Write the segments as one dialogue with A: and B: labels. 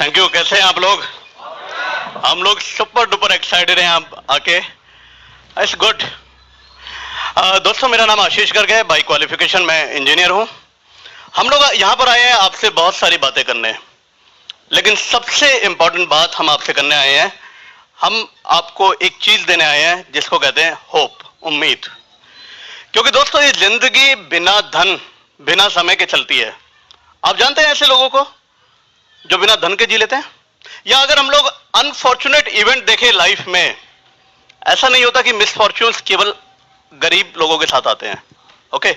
A: Thank you. कैसे हैं आप लोग? हम लोग सुपर डुपर एक्साइटेड हैं आप आके। It's good. दोस्तों, मेरा नाम आशीष गर्ग है। बाई क्वालिफिकेशन मैं इंजीनियर हूं। हम लोग यहाँ पर आए हैं आपसे बहुत सारी बातें करने, लेकिन सबसे इंपॉर्टेंट बात हम आपसे करने आए हैं, हम आपको एक चीज देने आए हैं जिसको कहते हैं होप, उम्मीद। क्योंकि दोस्तों, ये जिंदगी बिना धन बिना समय के चलती है। आप जानते हैं ऐसे लोगों को जो बिना धन के जी लेते हैं? या अगर हम लोग अनफॉर्चुनेट इवेंट देखें लाइफ में, ऐसा नहीं होता कि मिसफॉर्च्यून्स केवल गरीब लोगों के साथ आते हैं। ओके,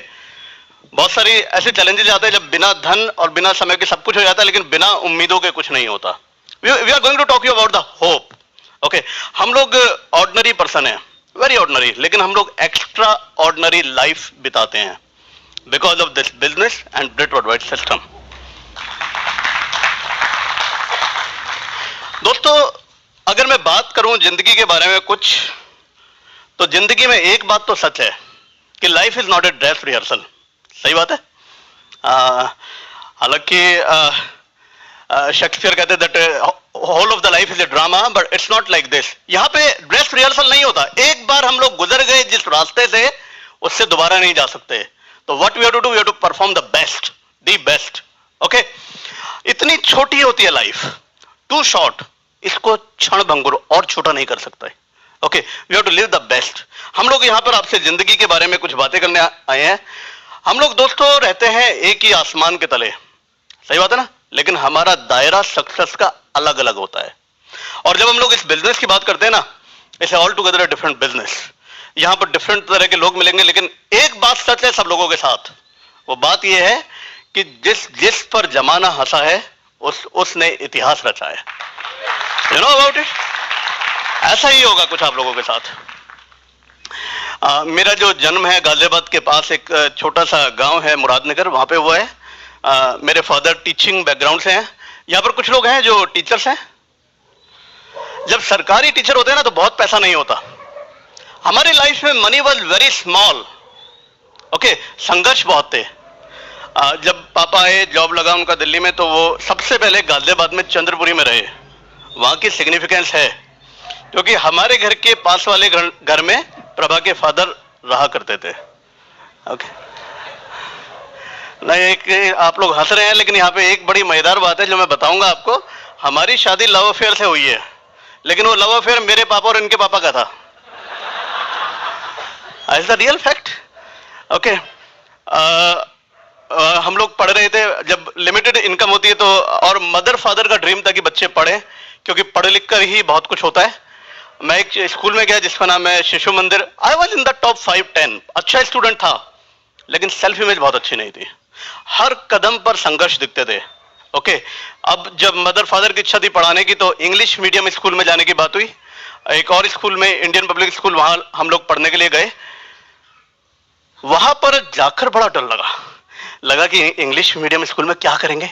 A: बहुत सारी ऐसे चैलेंजेस आते हैं जब बिना धन और बिना समय के सब कुछ हो जाता है, लेकिन बिना उम्मीदों के कुछ नहीं होता। We are going to talk you about the hope. Okay, हम लोग ऑर्डिनरी पर्सन हैं, वेरी ऑर्डिनरी, लेकिन हम लोग एक्स्ट्रा ऑर्डिनरी लाइफ बिताते हैं because of this business and Britt worldwide system. दोस्तों, अगर मैं बात करूं जिंदगी के बारे में कुछ, तो जिंदगी में एक बात तो सच है कि life is not a dress rehearsal. सही बात है। हालांकि शेक्सपियर कहते that whole of the life is a drama, but it's not like this. यहां पे ड्रेस रिहर्सल नहीं होता। एक बार हम लोग गुजर गए जिस रास्ते से, उससे दोबारा नहीं जा सकते। तो what we have to do, we have to perform the best, the best. Okay, इतनी छोटी होती है लाइफ, टू शॉर्ट, इसको क्षण भंगुर और छोटा नहीं कर सकता है। Okay, we have to live the best. हम लोग यहां पर आपसे जिंदगी के बारे में कुछ बातें करने आए हैं। हम लोग दोस्तों रहते हैं एक ही आसमान के तले, सही बात है ना, लेकिन हमारा दायरा सक्सेस का अलग अलग होता है। और जब हम लोग इस बिजनेस की बात करते हैं ना, it's all together a different business. यहां पर डिफरेंट तरह के लोग मिलेंगे, लेकिन एक बात सच है सब लोगों के साथ। वो बात यह है कि जिस पर जमाना हंसा है उसने इतिहास रचा है। You know about it. ऐसा ही होगा कुछ आप लोगों के साथ। मेरा जो जन्म है गाजियाबाद के पास एक छोटा सा गांव है मुरादनगर, वहां पे हुआ है। मेरे फादर टीचिंग बैकग्राउंड से हैं। यहां पर कुछ लोग हैं जो टीचर्स हैं। जब सरकारी टीचर होते हैं ना तो बहुत पैसा नहीं होता। हमारी लाइफ में money was very small. Okay, संघर्ष बहुत थे। जब पापा आए, जॉब लगा उनका दिल्ली में, तो वो सबसे पहले गाजियाबाद में चंद्रपुरी में रहे। वहां की सिग्निफिकेंस है क्योंकि हमारे घर के पास वाले घर में प्रभा के फादर रहा करते थे। ओके, नहीं, एक आप लोग हंस रहे हैं, लेकिन यहाँ पे एक बड़ी मजेदार बात है जो मैं बताऊंगा आपको। हमारी शादी लव अफेयर से हुई है, लेकिन वो लव अफेयर मेरे पापा और इनके पापा का था। Is the real fact. Okay, हम लोग पढ़ रहे थे, जब लिमिटेड इनकम होती है तो, और मदर फादर का ड्रीम था कि बच्चे पढ़े, क्योंकि पढ़ लिख कर ही बहुत कुछ होता है। मैं एक स्कूल में गया जिसका नाम है शिशु मंदिर। I was in the top 5-10, अच्छा स्टूडेंट था, लेकिन सेल्फ इमेज बहुत अच्छी नहीं थी। हर कदम पर संघर्ष दिखते थे। ओके, अब जब मदर फादर की इच्छा थी पढ़ाने की, तो इंग्लिश मीडियम स्कूल में जाने की बात हुई। एक और स्कूल में, इंडियन पब्लिक स्कूल, वहां हम लोग पढ़ने के लिए गए। वहां पर जाकर बड़ा डर लगा कि इंग्लिश मीडियम स्कूल में क्या करेंगे।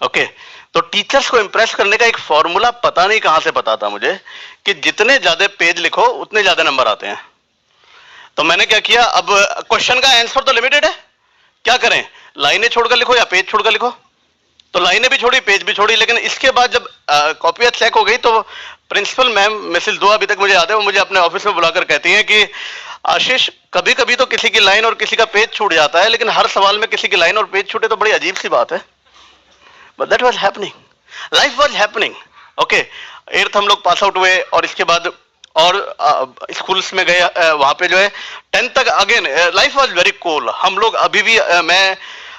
A: ओके, तो टीचर्स को इंप्रेस करने का एक फॉर्मूला पता नहीं कहां से पता था मुझे कि जितने ज्यादा पेज लिखो उतने ज्यादा नंबर आते हैं। तो मैंने क्या किया, अब क्वेश्चन का आंसर तो लिमिटेड है, क्या करें, लाइनें छोड़कर लिखो या पेज छोड़कर लिखो। तो लाइनें भी छोड़ी, पेज भी छोड़ी। लेकिन इसके बाद जब कॉपियां चेक हो गई तो प्रिंसिपल मैम मिसेस दुआ, अभी तक मुझे याद है, वो मुझे अपने ऑफिस में बुलाकर कहती हैं कि आशीष, कभी कभी तो किसी की लाइन और किसी का पेज छूट जाता है, लेकिन हर सवाल में किसी की लाइन और पेज छूटे तो बड़ी अजीब सी बात है। But that was happening, life was happening. Okay, 8th हम लोग पास आउट हुए और इसके बाद और स्कूल्स में गए। वहां पे जो है 10th तक again life was very cool. हम लोग अभी भी मैं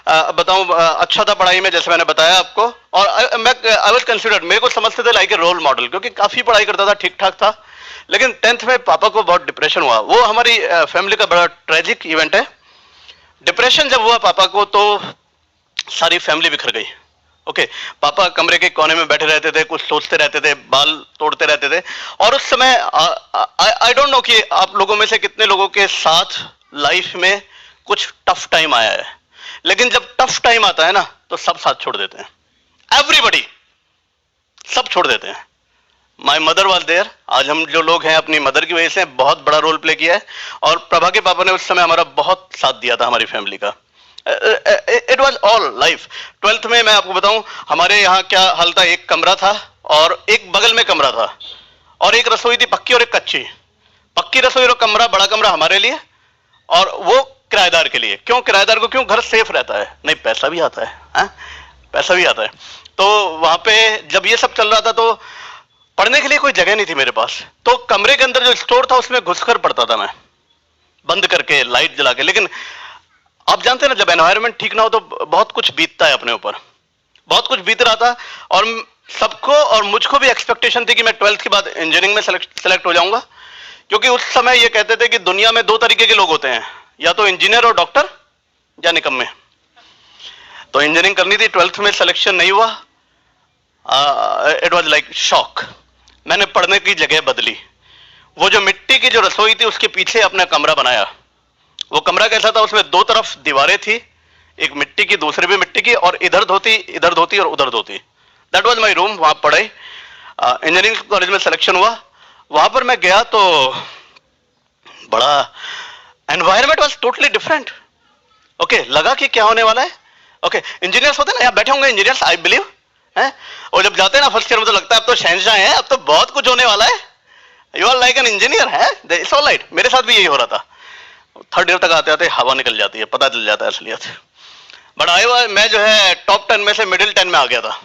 A: बताऊं, अच्छा था पढ़ाई में, जैसे मैंने बताया आपको। और आई वाज कंसिडर्ड, मेरे को समझते थे लाइक ए रोल मॉडल, क्योंकि काफी पढ़ाई करता था, ठीक ठाक था। लेकिन 10th में पापा को बहुत डिप्रेशन हुआ। वो हमारी फैमिली का बड़ा ट्रेजिक इवेंट है। डिप्रेशन जब हुआ पापा को, तो सारी फैमिली बिखर गई। ओके, पापा कमरे के कोने में बैठे रहते थे, कुछ सोचते रहते थे, बाल तोड़ते रहते थे। और उस समय आई डोंट नो कि आप लोगों में से कितने लोगों के साथ लाइफ में कुछ टफ टाइम आया है, लेकिन जब टफ टाइम आता है ना तो सब साथ छोड़ देते हैं। एवरीबडी, सब छोड़ देते हैं। My mother was there. आज हम जो लोग हैं अपनी मदर की वजह से बहुत बड़ा रोल प्ले किया है। और प्रभा के पापा ने उस समय हमारा बहुत साथ दिया था, हमारी फैमिली का। It was all life. 12th में मैं आपको बताऊं हमारे यहाँ क्या हाल था, एक कमरा था और एक बगल में कमरा था और एक रसोई थी पक्की और एक कच्ची। पक्की रसोई और कमरा, बड़ा कमरा हमारे लिए और वो किराएदार के लिए। क्यों किराएदार को? क्यों? घर सेफ रहता है, नहीं पैसा भी आता है, पैसा भी आता है। तो वहां पे जब ये सब चल रहा था तो पढ़ने के लिए कोई जगह नहीं थी मेरे पास, तो कमरे के अंदर जो स्टोर था उसमें घुसकर पढ़ता था मैं, बंद करके लाइट जला के। लेकिन आप जानते हैं ना, जब एनवायरनमेंट ठीक ना हो तो बहुत कुछ बीतता है अपने ऊपर, बहुत कुछ बीत रहा था। और सबको और मुझको भी एक्सपेक्टेशन थी कि मैं 12th के बाद इंजीनियरिंग में सेलेक्ट हो जाऊंगा, क्योंकि उस समय ये कहते थे कि दुनिया में दो तरीके के लोग होते हैं, या तो इंजीनियर और डॉक्टर या निकम्मे। तो इंजीनियरिंग करनी थी, 12th में सिलेक्शन नहीं हुआ। It was like shock. मैंने पढ़ने की जगह बदली, वो जो मिट्टी की जो रसोई थी उसके पीछे अपना कमरा बनाया। वो कमरा कैसा था? उसमें दो तरफ दीवारें थी, एक मिट्टी की दूसरी भी मिट्टी की, और इधर धोती और उधर धोती। That was my room. वहां पढ़ाई, इंजीनियरिंग कॉलेज में सिलेक्शन हुआ। वहां पर मैं गया तो बड़ा environment was totally different. Okay, लगा कि क्या होने वाला है। ओके, इंजीनियर्स होते हैं ना, यहाँ बैठे होंगे इंजीनियर्स आई बिलीव है, और जब जाते हैं ना फर्स्ट ईयर में तो लगता है अब तो शहंशाह है, अब तो बहुत कुछ होने वाला है, you are like an engineer है। It's all right. मेरे साथ भी यही हो रहा था। 3rd ईयर तक आते आते हवा निकल जाती है, पता चल जाता है असलियत। बट मैं जो है टॉप 10 में से मिडिल 10 में आ गया था,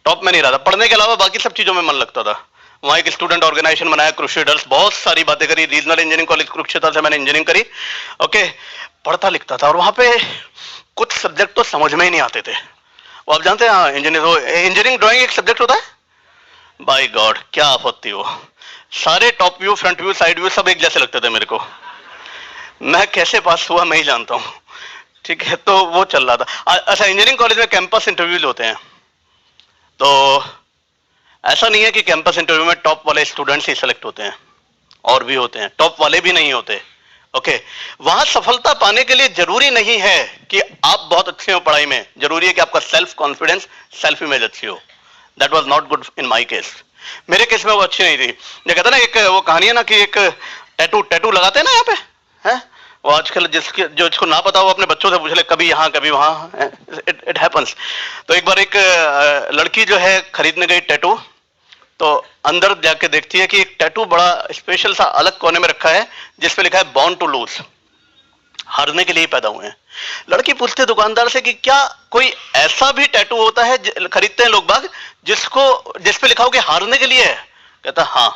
A: टॉप में नहीं रहा था। पढ़ने के अलावा बाकी सब चीजों में मन लगता था। वहां एक स्टूडेंट ऑर्गेनाइजेशन बनाया, क्रूसेडर्स, बहुत सारी बातें करी। रीजनल इंजीनियरिंग कॉलेज कुरुक्षेत्र से मैंने इंजीनियरिंग करी। ओके, पढ़ता लिखता था और वहां पे कुछ सब्जेक्ट तो समझ में ही नहीं आते थे। वो आप जानते हैं इंजीनियरिंग ड्राइंग एक सब्जेक्ट होता है, बाय गॉड क्या आफत थी वो। सारे top view, front view, side view सब एक जैसे लगते थे मेरे को। मैं कैसे पास हुआ मैं ही जानता हूं। ठीक है, तो वो चल रहा था। अच्छा, इंजीनियरिंग कॉलेज में कैंपस इंटरव्यूज होते हैं, तो ऐसा नहीं है कि कैंपस इंटरव्यू में टॉप वाले स्टूडेंट्स ही सिलेक्ट होते हैं, और भी होते हैं, टॉप वाले भी नहीं होते। ओके, वहां सफलता पाने के लिए जरूरी नहीं है कि आप बहुत अच्छे हो पढ़ाई में, जरूरी है कि आपका सेल्फ कॉन्फिडेंस, सेल्फ इमेज अच्छी हो। That was not good in my case. मेरे केस में वो अच्छी नहीं थी। जो कहते हैं ना, एक वो कहानी है ना कि एक टैटू लगाते हैं ना यहाँ पे, है वो आजकल जिसको ना पता वो अपने बच्चों से पूछ ले, कभी यहाँ कभी वहां, इट हैपेंस। तो एक बार एक लड़की जो है खरीदने गई टैटू, तो अंदर जाके देखती है कि एक टैटू बड़ा स्पेशल सा अलग कोने में रखा है जिसपे लिखा है बॉर्न टू लूज, हारने के लिए पैदा हुए हैं। लड़की पूछते दुकानदार से कि क्या कोई ऐसा भी टैटू होता है, खरीदते हैं लोग बाग, जिसपे लिखा हो कि हारने के लिए है? कहता हाँ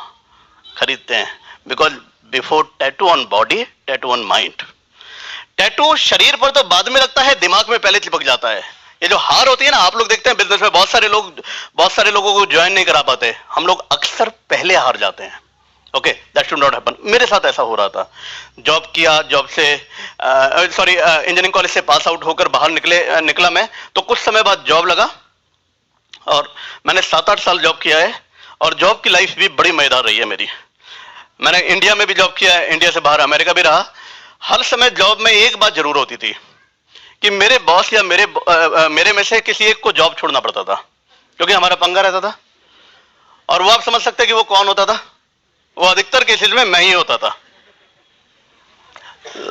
A: खरीदते हैं, because before tattoo on body, tattoo on mind. Tattoo शरीर पर तो बाद में लगता है, दिमाग में पहले चिपक जाता है। ये जो हार होती है ना, आप लोग देखते हैं बिजनेस में बहुत सारे लोगों को ज्वाइन नहीं करा पाते, हम लोग अक्सर पहले हार जाते हैं। Okay, that should not happen. मेरे साथ ऐसा हो रहा था। जॉब किया, जॉब से इंजीनियरिंग कॉलेज से पास आउट होकर बाहर निकला मैं, तो कुछ समय बाद जॉब लगा और मैंने 7-8 साल जॉब किया है, और जॉब की लाइफ भी बड़ी मजेदार रही है मेरी। मैंने इंडिया में भी जॉब किया है, इंडिया से बाहर अमेरिका भी रहा। हर समय जॉब में एक बात जरूर होती थी कि मेरे बॉस या मेरे में से किसी एक को जॉब छोड़ना पड़ता था, क्योंकि हमारा पंगा रहता था। और वो आप समझ सकते हैं कि वो कौन होता था? वो अधिकतर केसेस में मैं ही होता था।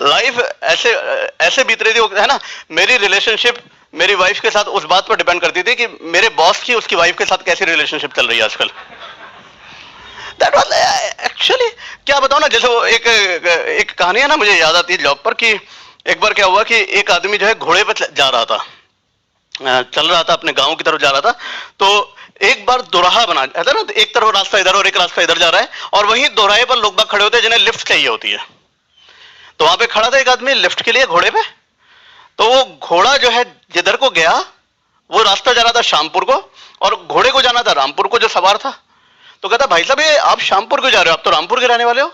A: लाइफ ऐसे बीत रही थी, है ना। मेरी रिलेशनशिप मेरी वाइफ के साथ उस बात पर डिपेंड करती थी कि मेरे बॉस की उसकी वाइफ के साथ कैसी रिलेशनशिप चल रही है आजकल। दैट वाज एक्चुअली, क्या बताऊं ना, जैसे वो एक कहानी है ना मुझे याद आती है जॉब पर, कि एक बार क्या हुआ कि एक आदमी जो है घोड़े पर जा रहा था, चल रहा था, अपने गांव की तरफ जा रहा था। तो एक बार दोराहा बना है ना, एक तरफ रास्ता इधर और एक रास्ता इधर जा रहा है, और वहीं दोराहे पर लोग बाग खड़े होते हैं जिन्हें लिफ्ट चाहिए होती है। तो वहां पे खड़ा था एक आदमी लिफ्ट के लिए घोड़े पे। तो वो घोड़ा जो है जिधर को गया, वो रास्ता जा रहा था शामपुर को, और घोड़े को जाना था रामपुर को, जो सवार था। तो कहता भाई साहब ये आप शामपुर क्यों जा रहे हो, आप तो रामपुर के रहने वाले हो?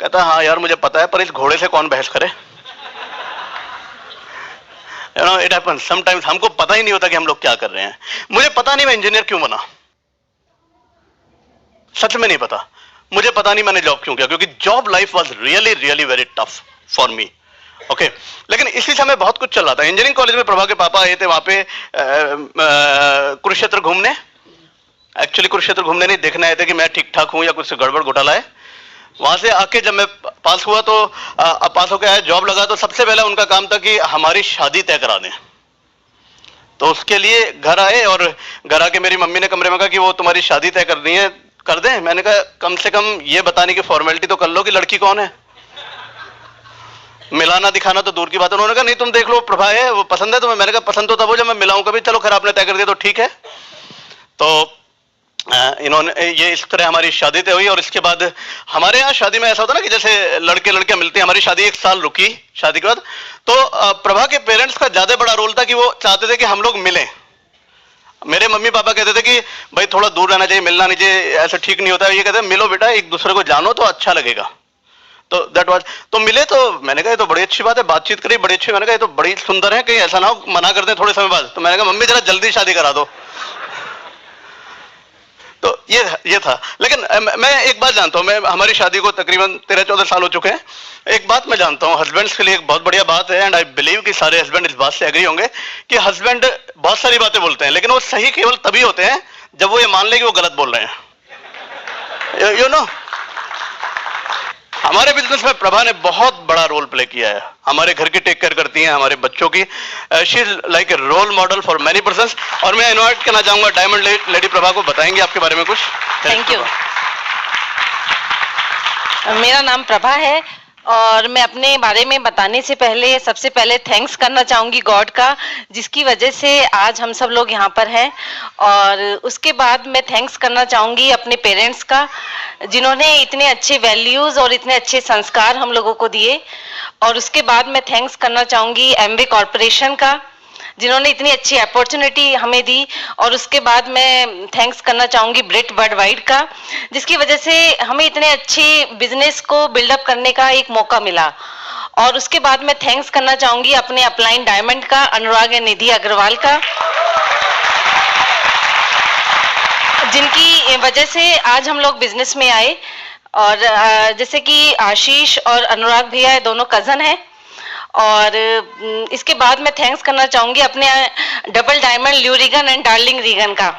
A: कहता हाँ यार मुझे पता है, पर इस घोड़े से कौन बहस करे। इट हैपेंस समटाइम्स, हमको पता ही नहीं होता कि हम लोग क्या कर रहे हैं। मुझे पता नहीं मैं इंजीनियर क्यों बना, सच में नहीं पता। मुझे पता नहीं मैंने जॉब क्यों किया, क्योंकि job life was really really very tough for me. Okay, लेकिन इसी समय बहुत कुछ चल रहा था। इंजीनियरिंग कॉलेज में प्रभा के पापा आए थे वहां पे कुरुक्षेत्र घूमने। एक्चुअली कुरुक्षेत्र घूमने नहीं, देखने आए थे कि मैं ठीक ठाक हूं या कुछ गड़बड़ घोटाला है। वहां से आके जब मैं पास हुआ तो पास होकर आया, जॉब लगा, तो सबसे पहले उनका काम था कि हमारी शादी तय करा दें। तो उसके लिए घर आए और घर आके मेरी मम्मी ने कमरे में कहा कि वो तुम्हारी शादी तय करनी है, कर दें। मैंने कहा कम से कम ये बताने की फॉर्मेलिटी तो कर लो कि लड़की कौन है, मिलाना दिखाना तो दूर की बात है। उन्होंने कहा नहीं तुम देख लो, प्रभा है, वो पसंद है तुम्हें। मैंने कहा पसंद तो तब हो जब मैं मिलाऊं कभी, चलो खैर आपने तय कर दिया तो ठीक है। तो इन्होंने ये इस तरह हमारी शादी तय हुई। और इसके बाद हमारे यहाँ शादी में ऐसा होता ना कि जैसे लड़के लड़कियां मिलते हैं, हमारी शादी 1 साल रुकी शादी के बाद। तो प्रभा के पेरेंट्स का ज्यादा बड़ा रोल था कि वो चाहते थे कि हम लोग मिलें। मेरे मम्मी पापा कहते थे कि भाई थोड़ा दूर रहना चाहिए, मिलना नहीं चाहिए, ऐसा ठीक नहीं होता है। ये कहते हैं मिलो बेटा, एक दूसरे को जानो तो अच्छा लगेगा। तो दैट वाज, तो मिले। तो मैंने कहा ये तो बड़ी अच्छी बात है, बातचीत करी बड़ी अच्छी। मैंने कहा ये तो बड़ी सुंदर है, कहीं ऐसा ना हो मना कर दें थोड़े समय बाद। तो मैंने कहा मम्मी जरा जल्दी शादी करा दो। तो ये था। लेकिन मैं एक बात जानता हूं, मैं हमारी शादी को तकरीबन 13-14 साल हो चुके हैं। एक बात मैं जानता हूं, हस्बैंड्स के लिए एक बहुत बढ़िया बात है, एंड आई बिलीव कि सारे हस्बैंड इस बात से एग्री होंगे कि हस्बैंड बहुत सारी बातें बोलते हैं, लेकिन वो सही केवल तभी होते हैं जब वो ये मान ले कि वो गलत बोल रहे हैं। यू नो, हमारे बिजनेस में प्रभा ने बहुत बड़ा रोल प्ले किया है। हमारे घर की टेक केयर करती हैं, हमारे बच्चों की। She is like a role model for many persons. और मैं इनवाइट करना चाहूंगा डायमंड लेडी प्रभा को, बताएंगे आपके बारे में कुछ।
B: Thank you. मेरा नाम प्रभा है और मैं अपने बारे में बताने से पहले सबसे पहले थैंक्स करना चाहूंगी गॉड का, जिसकी वजह से आज हम सब लोग यहाँ पर हैं। और उसके बाद मैं थैंक्स करना चाहूंगी अपने पेरेंट्स का, जिन्होंने इतने अच्छे वैल्यूज और इतने अच्छे संस्कार हम लोगों को दिए। और उसके बाद मैं थैंक्स करना चाहूंगी एमवे कॉरपोरेशन का, जिन्होंने इतनी अच्छी अपॉर्चुनिटी हमें दी। और उसके बाद मैं थैंक्स करना चाहूंगी ब्रिट वर्ल्डवाइड का, जिसकी वजह से हमें इतने अच्छे बिजनेस को बिल्डअप करने का एक मौका मिला। और उसके बाद मैं थैंक्स करना चाहूंगी अपने अपलाइन डायमंड का, अनुराग एंड निधि अग्रवाल का, जिनकी वजह से आज हम लोग बिजनेस में आए। और जैसे कि आशीष और अनुराग भैया दोनों कजन हैं। और इसके बाद मैं थैंक्स करना चाहूंगी अपने double diamond Lou Regan and darling Regan का।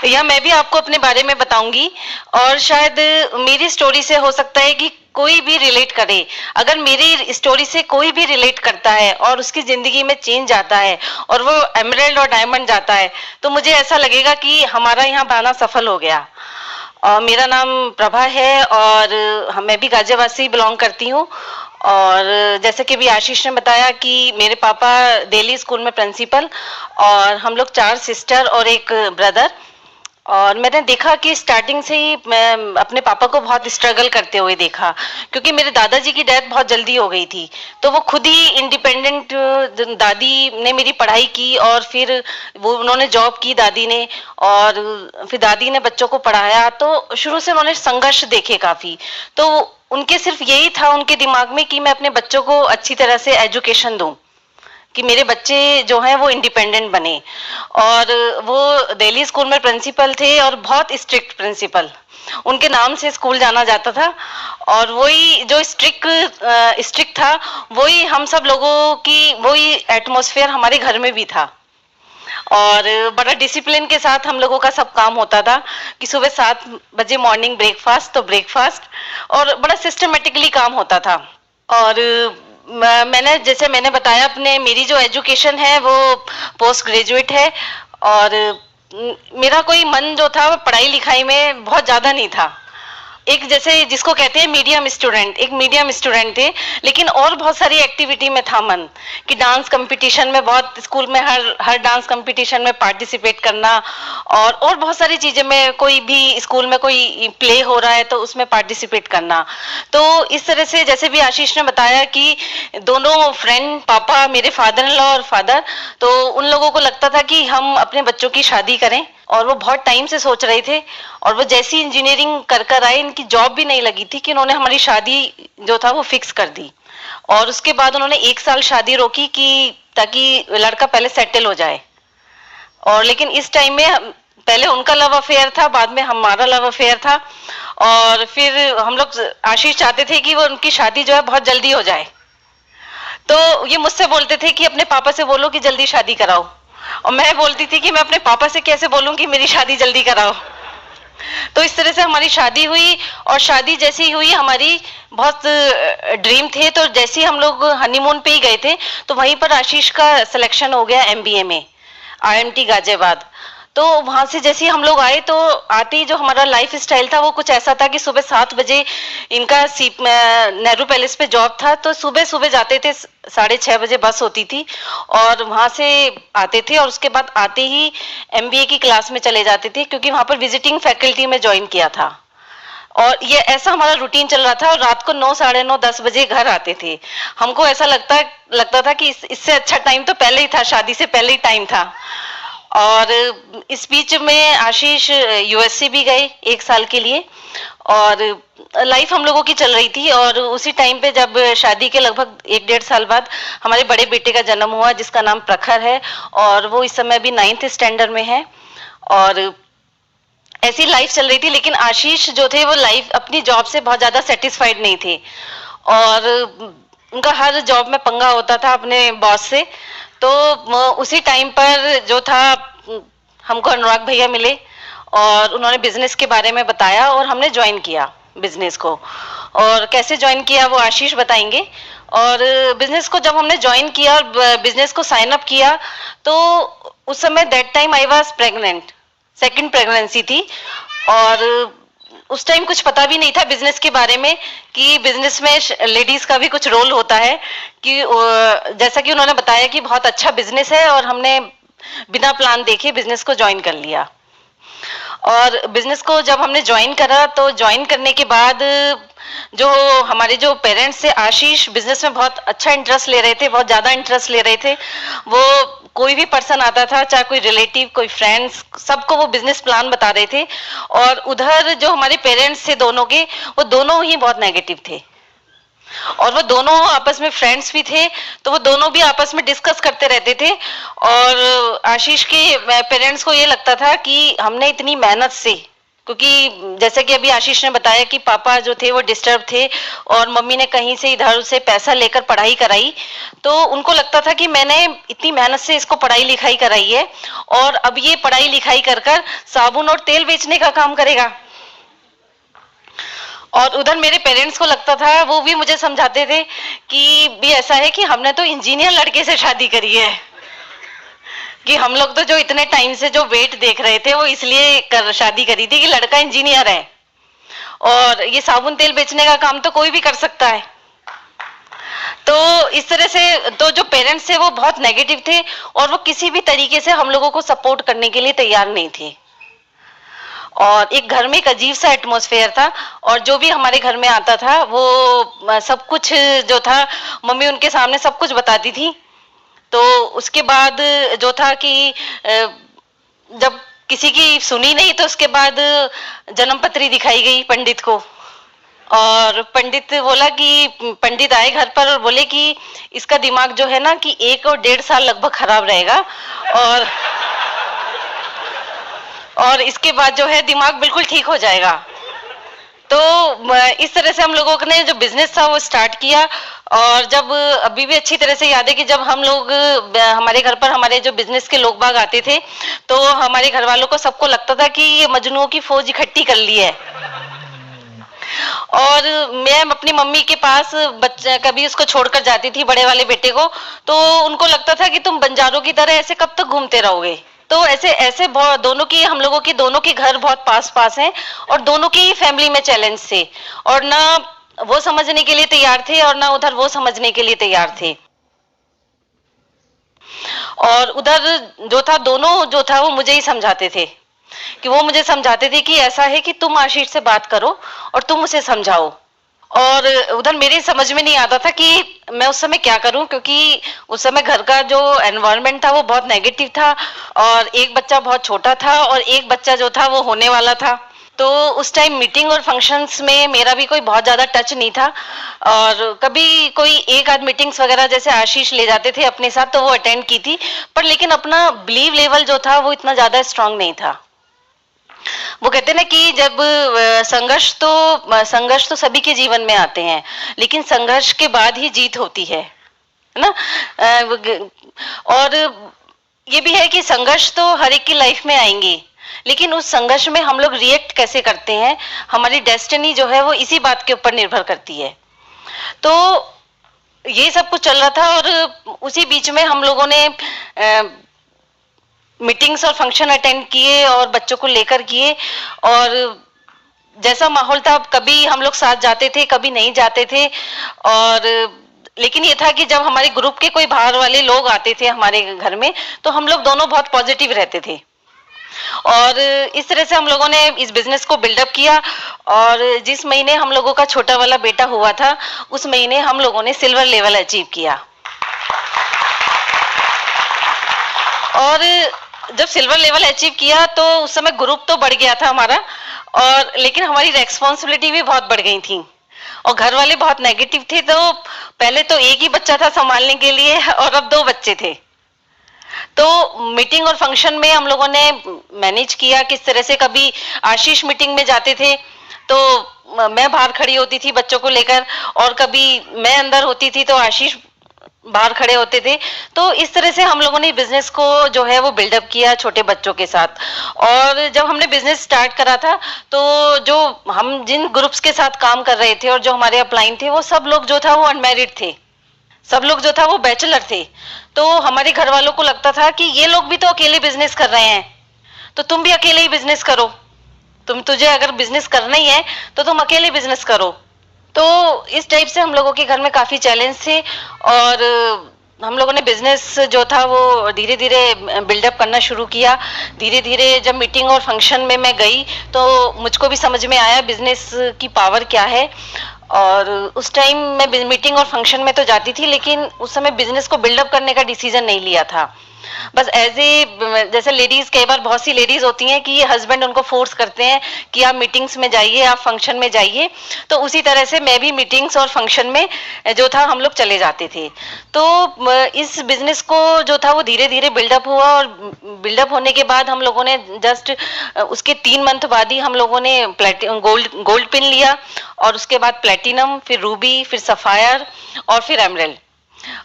B: यह मैं भी आपको अपने बारे में बताऊंगी और शायद मेरी स्टोरी से हो सकता है कि कोई भी रिलेट करे। अगर मेरी स्टोरी से कोई भी रिलेट करता है और उसकी जिंदगी में चेंज आता है और वो एमराल्ड और डायमंड जाता है, तो मुझे ऐसा लगेगा कि हमारा यहाँ आना सफल हो गया। मेरा नाम प्रभा है और मैं भी गाजियाबाद से बिलोंग करती हूँ। और जैसे कि भी आशीष ने बताया कि मेरे पापा दिल्ली स्कूल में प्रिंसिपल, और हम लोग 4 सिस्टर और एक ब्रदर। और मैंने देखा कि स्टार्टिंग से ही मैं अपने पापा को बहुत स्ट्रगल करते हुए देखा, क्योंकि मेरे दादाजी की डेथ बहुत जल्दी हो गई थी। तो वो खुद ही इंडिपेंडेंट, दादी ने मेरी पढ़ाई की और फिर वो उन्होंने जॉब की दादी ने, और फिर दादी ने बच्चों को पढ़ाया। तो शुरू से उन्होंने संघर्ष देखे काफी। तो उनके सिर्फ यही था उनके दिमाग में कि मैं अपने बच्चों को अच्छी तरह से एजुकेशन दूं, कि मेरे बच्चे जो हैं वो इंडिपेंडेंट बने। और वो दिल्ली स्कूल में प्रिंसिपल थे और बहुत स्ट्रिक्ट प्रिंसिपल, उनके नाम से स्कूल जाना जाता था। और वही जो स्ट्रिक्ट था, वही हम सब लोगों की वही एटमॉस्फेयर हमारे घर में भी था। और बड़ा डिसिप्लिन के साथ हम लोगों का सब काम होता था कि सुबह 7 बजे मॉर्निंग ब्रेकफास्ट, तो ब्रेकफास्ट, और बड़ा सिस्टमेटिकली काम होता था। और मैंने बताया अपने, मेरी जो एजुकेशन है वो पोस्ट ग्रेजुएट है। और मेरा कोई मन जो था वो पढ़ाई लिखाई में बहुत ज़्यादा नहीं था। एक जैसे जिसको कहते हैं मीडियम स्टूडेंट, एक मीडियम स्टूडेंट थे। लेकिन और बहुत सारी एक्टिविटी में था मन, कि डांस कंपटीशन में बहुत, स्कूल में हर डांस कंपटीशन में पार्टिसिपेट करना, और बहुत सारी चीजें में, कोई भी स्कूल में कोई प्ले हो रहा है तो उसमें पार्टिसिपेट करना। तो इस तरह से जैसे भी आशीष ने बताया कि दोनों फ्रेंड, पापा, मेरे फादर इन लॉ और फादर, तो उन लोगों को लगता था कि हम अपने बच्चों की शादी करें। और वो बहुत टाइम से सोच रहे थे, और वो जैसी इंजीनियरिंग कर आए, इनकी जॉब भी नहीं लगी थी कि उन्होंने हमारी शादी जो था वो फिक्स कर दी। और उसके बाद उन्होंने 1 साल शादी रोकी कि ताकि लड़का पहले सेटल हो जाए। और लेकिन इस टाइम में पहले उनका लव अफेयर था, बाद में हमारा लव अफेयर था। और फिर हम लोग, आशीष चाहते थे कि वो उनकी शादी जो है बहुत जल्दी हो जाए। तो ये मुझसे बोलते थे कि अपने पापा से बोलो कि जल्दी शादी कराओ, और मैं बोलती थी कि मैं अपने पापा से कैसे बोलूं कि मेरी शादी जल्दी कराओ। तो इस तरह से हमारी शादी हुई, और शादी जैसी हुई हमारी बहुत ड्रीम थे। तो जैसे ही हम लोग हनीमून पे ही गए थे तो वहीं पर आशीष का सिलेक्शन हो गया एमबीए में, आईएमटी गाजियाबाद। तो वहां से जैसे ही हम लोग आए तो आते ही जो हमारा लाइफ स्टाइल था वो कुछ ऐसा था कि सुबह 7 बजे इनका नेहरू पैलेस पे जॉब था, तो सुबह सुबह जाते थे, 6:30 बजे बस होती थी और वहां से आते थे, और उसके बाद आते ही एमबीए की क्लास में चले जाते थे, क्योंकि वहां पर विजिटिंग फैकल्टी में ज्वाइन किया था। और ये ऐसा हमारा रूटीन चल रहा था, और रात को 9, साढ़े 9, 10 बजे घर आते थे। हमको ऐसा लगता था कि इससे अच्छा टाइम तो पहले ही था, शादी से पहले ही टाइम था। और इस बीच में आशीष यूएसए भी गए 1 साल के लिए, और लाइफ हम लोगों की चल रही थी। और उसी टाइम पे जब शादी के लगभग 1-1.5 साल बाद हमारे बड़े बेटे का जन्म हुआ, जिसका नाम प्रखर है, और वो इस समय भी 9th स्टैंडर्ड में है। और ऐसी लाइफ चल रही थी, लेकिन आशीष जो थे वो लाइफ अपनी जॉब से बहुत ज्यादा सेटिस्फाइड नहीं थे, और उनका हर जॉब में पंगा होता था अपने बॉस से। तो उसी टाइम पर जो था हमको अनुराग भैया मिले, और उन्होंने बिजनेस के बारे में बताया, और हमने ज्वाइन किया बिजनेस को। और कैसे ज्वाइन किया वो आशीष बताएंगे। और बिजनेस को जब हमने ज्वाइन किया और बिजनेस को साइन अप किया, तो उस समय that time I was pregnant, 2nd pregnancy थी। और उस टाइम कुछ पता भी नहीं था बिजनेस के बारे में कि बिजनेस में लेडीज का भी कुछ रोल होता है, कि जैसा कि उन्होंने बताया कि बहुत अच्छा बिजनेस है, और हमने बिना प्लान देखे बिजनेस को ज्वाइन कर लिया। और बिजनेस को जब हमने ज्वाइन करा, तो ज्वाइन करने के बाद जो हमारे जो पेरेंट्स थे, आशीष बिजनेस में बहुत अच्छा इंटरेस्ट ले रहे थे, बहुत ज्यादा इंटरेस्ट ले रहे थे। वो कोई भी पर्सन आता था, चाहे कोई रिलेटिव, कोई फ्रेंड्स, सबको वो बिजनेस प्लान बता रहे थे। और उधर जो हमारे पेरेंट्स थे दोनों के, वो दोनों ही बहुत नेगेटिव थे, और वो दोनों आपस में फ्रेंड्स भी थे, तो वो दोनों भी आपस में डिस्कस करते रहते थे। और आशीष के पेरेंट्स को ये लगता था कि हमने इतनी मेहनत से, क्योंकि जैसे कि अभी आशीष ने बताया कि पापा जो थे वो डिस्टर्ब थे, और मम्मी ने कहीं से इधर से पैसा लेकर पढ़ाई कराई, तो उनको लगता था कि मैंने इतनी मेहनत से इसको पढ़ाई लिखाई कराई है, और अब ये पढ़ाई लिखाई कर कर साबुन और तेल बेचने का काम करेगा। और उधर मेरे पेरेंट्स को लगता था, वो भी मुझे समझाते थे कि भी ऐसा है कि हमने तो इंजीनियर लड़के से शादी करी है, कि हम लोग तो जो इतने टाइम से जो वेट देख रहे थे वो इसलिए शादी करी थी कि लड़का इंजीनियर है, और ये साबुन तेल बेचने का काम तो कोई भी कर सकता है। तो इस तरह से तो जो पेरेंट्स थे वो बहुत नेगेटिव थे, और वो किसी भी तरीके से हम लोगों को सपोर्ट करने के लिए तैयार नहीं थे। और एक घर में एक अजीब सा एटमॉस्फेयर था, और जो भी हमारे घर में आता था वो सब कुछ जो था मम्मी उनके सामने सब कुछ बताती थी। तो उसके बाद जो था कि जब किसी की सुनी नहीं, तो उसके बाद जन्मपत्री दिखाई गई पंडित को, और पंडित बोला कि पंडित आए घर पर और बोले कि इसका दिमाग जो है ना कि 1 और 1.5 साल लगभग खराब रहेगा, और इसके बाद जो है दिमाग बिल्कुल ठीक हो जाएगा। तो इस तरह से हम लोगों ने जो बिजनेस था वो स्टार्ट किया। और जब अभी भी अच्छी तरह से याद है कि जब हम लोग हमारे घर पर हमारे जो बिजनेस के लोग बाग आते थे, तो हमारे घर वालों को सबको लगता था कि ये मजनुओं की फौज इकट्ठी कर ली है। और मैं अपनी मम्मी के पास बच्चा कभी उसको छोड़कर जाती थी, बड़े वाले बेटे को, तो उनको लगता था कि तुम बंजारों की तरह ऐसे कब तक घूमते रहोगे। तो ऐसे दोनों की हम लोगों की दोनों के घर बहुत पास पास हैं, और दोनों की ही फैमिली में चैलेंज थे, और ना वो समझने के लिए तैयार थे और ना उधर वो समझने के लिए तैयार थे। और उधर जो था दोनों जो था वो मुझे ही समझाते थे, कि वो मुझे समझाते थे कि ऐसा है कि तुम आशीष से बात करो और तुम उसे समझाओ। और उधर मेरे समझ में नहीं आता था कि मैं उस समय क्या करूं, क्योंकि उस समय घर का जो एनवायरनमेंट था वो बहुत नेगेटिव था, और एक बच्चा बहुत छोटा था और एक बच्चा जो था वो होने वाला था। तो उस टाइम मीटिंग और फंक्शंस में मेरा भी कोई बहुत ज्यादा टच नहीं था, और कभी कोई एक आध मीटिंग्स वगैरह जैसे आशीष ले जाते थे अपने साथ तो वो अटेंड की थी, पर लेकिन अपना बिलीव लेवल जो था वो इतना ज्यादा स्ट्रांग नहीं था। वो कहते ना कि जब संघर्ष तो सभी के जीवन में आते हैं, लेकिन संघर्ष के बाद ही जीत होती है ना। और ये भी है कि संघर्ष तो हर एक की लाइफ में आएंगे, लेकिन उस संघर्ष में हम लोग रिएक्ट कैसे करते हैं, हमारी डेस्टिनी जो है वो इसी बात के ऊपर निर्भर करती है। तो ये सब कुछ चल रहा था और उसी बीच में हम लोगों ने मीटिंग्स और फंक्शन अटेंड किए और बच्चों को लेकर किए, और जैसा माहौल था कभी हम लोग साथ जाते थे कभी नहीं जाते थे। और लेकिन ये था कि जब हमारे ग्रुप के कोई बाहर वाले लोग आते थे हमारे घर में तो हम लोग दोनों बहुत पॉजिटिव रहते थे, और इस तरह से हम लोगों ने इस बिजनेस को बिल्डअप किया। और जिस महीने हम लोगों का छोटा वाला बेटा हुआ था उस महीने हम लोगों ने सिल्वर लेवल अचीव किया। और जब सिल्वर लेवल अचीव किया तो उस समय ग्रुप तो बढ़ गया था हमारा, और लेकिन हमारी रेस्पॉन्सिबिलिटी भी बहुत बढ़ गई थी और घर वाले बहुत नेगेटिव थे। तो पहले तो एक ही बच्चा था संभालने के लिए और अब 2 बच्चे थे। तो मीटिंग और फंक्शन में हम लोगों ने मैनेज किया किस तरह से। कभी आशीष मीटिंग में जाते थे तो मैं बाहर खड़ी होती थी बच्चों को लेकर, और कभी मैं अंदर होती थी तो आशीष बाहर खड़े होते थे। तो इस तरह से हम लोगों ने बिजनेस को जो है वो बिल्डअप किया छोटे बच्चों के साथ। और जब हमने बिजनेस स्टार्ट करा था तो जो हम जिन ग्रुप्स के साथ काम कर रहे थे और जो हमारे अपलाइन थे वो सब लोग जो था वो अनमैरिड थे, सब लोग जो था वो बैचलर थे। तो हमारे घर वालों को लगता था कि ये लोग भी तो अकेले बिजनेस कर रहे हैं तो तुम भी अकेले ही बिजनेस करो, तुझे अगर बिजनेस करना ही है तो तुम अकेले बिजनेस करो। तो इस टाइप से हम लोगों के घर में काफी चैलेंज थे, और हम लोगों ने बिजनेस जो था वो धीरे धीरे बिल्डअप करना शुरू किया। धीरे धीरे जब मीटिंग और फंक्शन में मैं गई तो मुझको भी समझ में आया बिजनेस की पावर क्या है। और उस टाइम मैं मीटिंग और फंक्शन में तो जाती थी लेकिन उस समय बिजनेस को बिल्डअप करने का डिसीजन नहीं लिया था। बस जैसे लेडीज, कई बार बहुत सी लेडीज होती हैं कि हस्बैंड उनको फोर्स करते हैं कि आप मीटिंग्स में जाइए, आप फंक्शन में जाइए। तो उसी तरह से मैं भी मीटिंग्स और फंक्शन में जो था हम लोग चले जाते थे। तो इस बिजनेस को जो था वो धीरे धीरे बिल्डअप हुआ, और बिल्डअप होने के बाद हम लोगों ने जस्ट उसके 3 मंथ बाद ही हम लोगों ने गोल्ड पिन लिया, और उसके बाद प्लेटिनम, फिर रूबी, फिर सफायर और फिर एमरल्ड।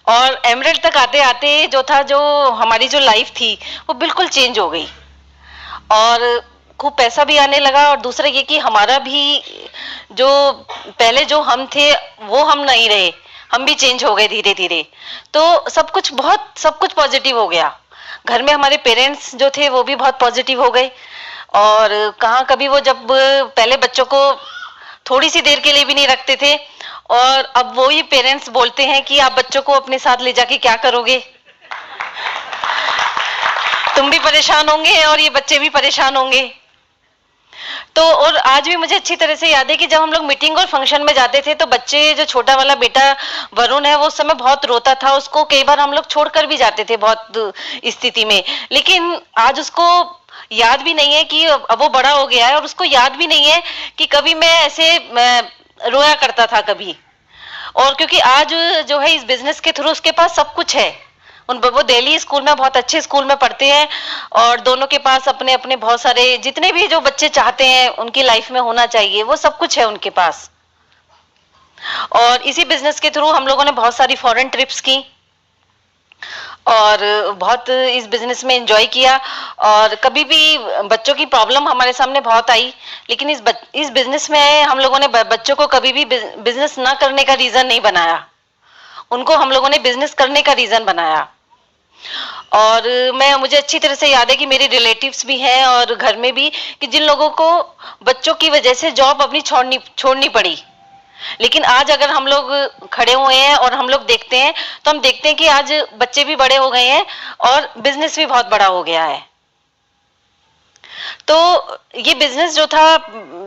B: और एमरल्ड तक आते आते जो था, जो हमारी जो लाइफ थी वो बिल्कुल चेंज हो गई, और खूब पैसा भी आने लगा। और दूसरा ये कि हमारा भी जो पहले जो हम थे वो हम नहीं रहे, हम भी चेंज हो गए धीरे धीरे। तो सब कुछ पॉजिटिव हो गया। घर में हमारे पेरेंट्स जो थे वो भी बहुत पॉजिटिव हो गए, और कहाँ कभी वो जब पहले बच्चों को थोड़ी सी देर के लिए भी नहीं रखते थे, और अब वो ही पेरेंट्स बोलते हैं कि आप बच्चों को अपने साथ ले जाके क्या करोगे, तुम भी परेशान होंगे और ये बच्चे भी परेशान होंगे। तो और आज भी मुझे अच्छी तरह से याद है कि जब हम लोग मीटिंग और फंक्शन में जाते थे तो बच्चे, जो छोटा वाला बेटा वरुण है, वो उस समय बहुत रोता था। उसको कई बार हम लोग छोड़कर भी जाते थे बहुत स्थिति में, लेकिन आज उसको याद भी नहीं है कि अब वो बड़ा हो गया है, और उसको याद भी नहीं है कि कभी मैं ऐसे रोया करता था कभी। और क्योंकि आज जो है इस बिजनेस के थ्रू उसके पास सब कुछ है। वो दिल्ली स्कूल में, बहुत अच्छे स्कूल में पढ़ते हैं, और दोनों के पास अपने अपने बहुत सारे, जितने भी जो बच्चे चाहते हैं उनकी लाइफ में होना चाहिए, वो सब कुछ है उनके पास। और इसी बिजनेस के थ्रू हम लोगों ने बहुत सारी फॉरेन ट्रिप्स की और बहुत इस बिजनेस में एंजॉय किया। और कभी भी बच्चों की प्रॉब्लम हमारे सामने बहुत आई, लेकिन इस बिजनेस में हम लोगों ने बच्चों को कभी भी बिजनेस ना करने का रीजन नहीं बनाया, उनको हम लोगों ने बिजनेस करने का रीजन बनाया। और मुझे अच्छी तरह से याद है कि मेरे रिलेटिव्स भी हैं और घर में भी, कि जिन लोगों को बच्चों की वजह से जॉब अपनी छोड़नी पड़ी, लेकिन आज अगर हम लोग खड़े हुए हैं और हम लोग देखते हैं तो हम देखते हैं कि आज बच्चे भी बड़े हो गए हैं और बिजनेस भी बहुत बड़ा हो गया है। तो ये बिजनेस जो था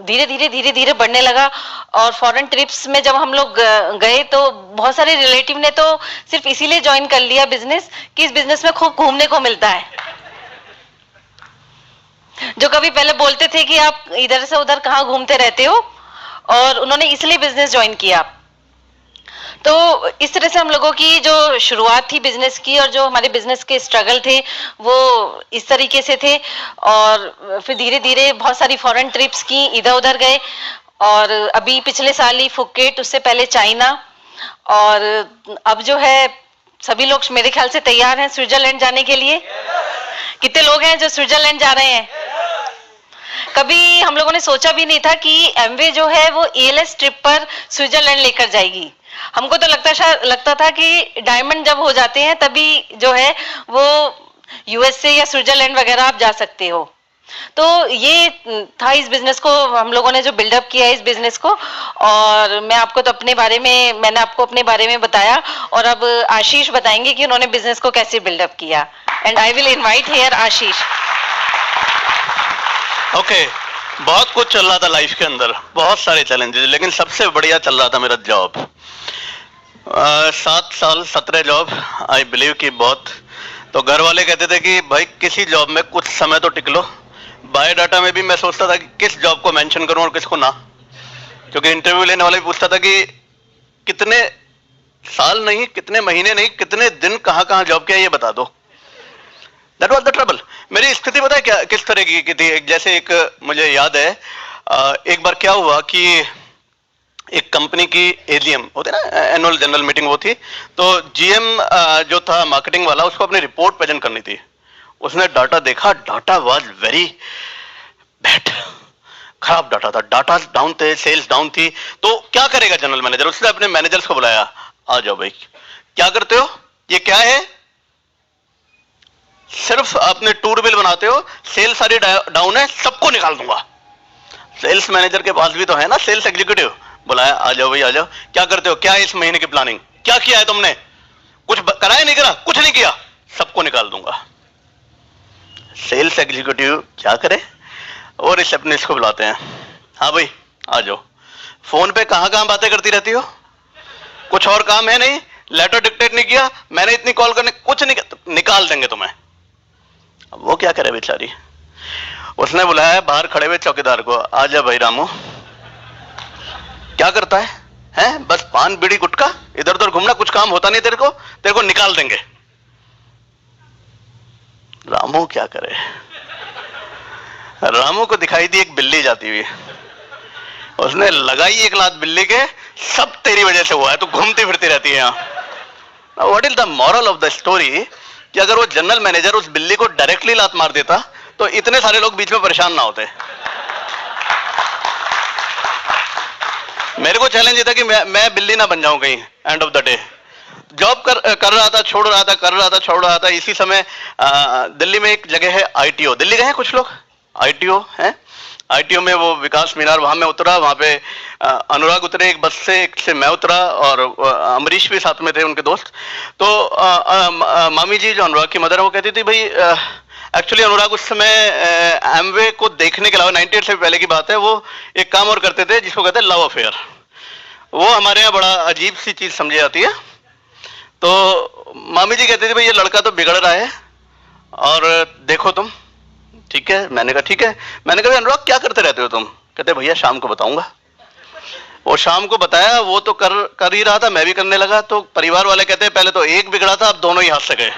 B: धीरे धीरे बढ़ने लगा। और फॉरेन ट्रिप्स में जब हम लोग गए तो बहुत सारे रिलेटिव ने तो सिर्फ इसीलिए ज्वाइन कर लिया बिजनेस कि इस बिजनेस में खूब घूमने को मिलता है। जो कभी पहले बोलते थे कि आप इधर से उधर कहाँ घूमते रहते हो, और उन्होंने इसलिए बिजनेस ज्वाइन किया। तो इस तरह से हम लोगों की जो शुरुआत थी बिजनेस की, और जो हमारे बिजनेस के स्ट्रगल थे वो इस तरीके से थे। और फिर धीरे धीरे बहुत सारी फॉरेन ट्रिप्स की, इधर उधर गए, और अभी पिछले साल ही फुकेट, उससे पहले चाइना, और अब जो है सभी लोग मेरे ख्याल से तैयार हैं स्विट्जरलैंड जाने के लिए। कितने लोग हैं जो स्विट्जरलैंड जा रहे हैं? कभी हम लोगों ने सोचा भी नहीं था कि एमवे जो है वो एएलएस ट्रिप पर स्विट्जरलैंड लेकर जाएगी। हमको तो लगता था कि डायमंड जब हो जाते हैं तभी जो है वो यूएसए या स्विट्जरलैंड वगैरह आप जा सकते हो। तो ये था इस बिजनेस को हम लोगों ने जो बिल्डअप किया है इस बिजनेस को। और मैंने आपको अपने बारे में बताया, और अब आशीष बताएंगे कि उन्होंने बिजनेस को कैसे बिल्डअप किया। And I will invite here Ashish.
A: Okay, बहुत कुछ चल रहा था लाइफ के अंदर, बहुत सारे चैलेंजेस, लेकिन सबसे बढ़िया चल रहा था मेरा जॉब। 7 साल 17 जॉब, आई बिलीव कि बहुत। तो घर वाले कहते थे कि भाई किसी जॉब में कुछ समय तो टिक लो। बायोडाटा में भी मैं सोचता था कि किस जॉब को मेंशन करूं और किसको ना, क्योंकि इंटरव्यू लेने वाला भी पूछता था कि कितने साल नहीं, कितने महीने नहीं, कितने दिन कहां कहां जॉब किया ये बता दो। That was the trouble. मेरी स्थिति पता है क्या किस तरह की थी? जैसे एक मुझे याद है, एक बार क्या हुआ कि एक कंपनी की एजीएम होती ना, एनुअल जनरल मीटिंग वो थी। तो जीएम जो था मार्केटिंग वाला, उसको अपनी रिपोर्ट प्रेजेंट करनी थी। उसने डाटा देखा, डाटा वाज वेरी बैड, खराब डाटा था, डाटा डाउन थे, सेल्स डाउन थी। तो क्या करेगा जनरल मैनेजर? उसने अपने मैनेजर्स को बुलाया, आ जाओ भाई, क्या करते हो, ये क्या है? सिर्फ अपने टूर बिल बनाते हो, सेल्स सारी डाउन है, सबको निकाल दूंगा। सेल्स मैनेजर के पास भी तो है ना सेल्स एग्जीक्यूटिव। बुलाया, आ जाओ भाई आ जाओ, क्या करते हो, क्या है इस महीने की प्लानिंग, क्या किया है तुमने, कुछ करा है नहीं करा, कुछ नहीं किया, सबको निकाल दूंगा। सेल्स एग्जीक्यूटिव क्या करे, और रिसेप्शनिस्ट को बुलाते हैं, हाँ भाई आ जाओ, फोन पे कहां कहां बातें करती रहती हो, कुछ और काम है नहीं, लेटर डिक्टेट नहीं किया, मैंने इतनी कॉल करने, कुछ नहीं, निकाल देंगे तुम्हें। अब वो क्या करे बेचारी? उसने बुलाया बाहर खड़े हुए चौकीदार को, आ जा भाई रामू, क्या करता है, हैं? बस पान बीड़ी गुटखा इधर उधर घूमना, कुछ काम होता नहीं तेरे को निकाल देंगे। रामू क्या करे? रामू को दिखाई दी एक बिल्ली जाती हुई, उसने लगाई एक लात बिल्ली के, सब तेरी वजह से हुआ है, तू घूमती फिरती रहती है यहाँ। What is the moral of the story? कि अगर वो जनरल मैनेजर उस बिल्ली को डायरेक्टली लात मार देता तो इतने सारे लोग बीच में परेशान ना होते। मेरे को चैलेंज ये था कि मैं बिल्ली ना बन जाऊं कहीं। End of the day job कर रहा था, छोड़ रहा था, कर रहा था, छोड़ रहा था। इसी समय दिल्ली में एक जगह है आईटीओ, दिल्ली गए हैं कुछ लोग? आईटीओ है, आईटीओ में वो विकास मीनार, वहां मैं उतरा, वहां पे अनुराग उतरे एक बस से, एक से मैं उतरा, और अमरीश भी साथ में थे, उनके दोस्त। तो मामी जी जो अनुराग की मदर है, वो कहती थी भाई, एक्चुअली अनुराग उस समय एमवे को देखने के अलावा, 98 से पहले की बात है, वो एक काम और करते थे जिसको कहते हैं लव अफेयर। वो हमारे यहाँ बड़ा अजीब सी चीज समझी जाती है। तो मामी जी कहते थे भाई ये लड़का तो बिगड़ रहा है और देखो तुम। ठीक है, मैंने कहा ठीक है। मैंने कहा अनुराग क्या करते रहते हो तुम? कहते भैया शाम को बताऊंगा। वो शाम को बताया, वो तो कर ही रहा था, मैं भी करने लगा। तो परिवार वाले कहते हैं पहले तो एक बिगड़ा था, अब दोनों ही हाथ से गए।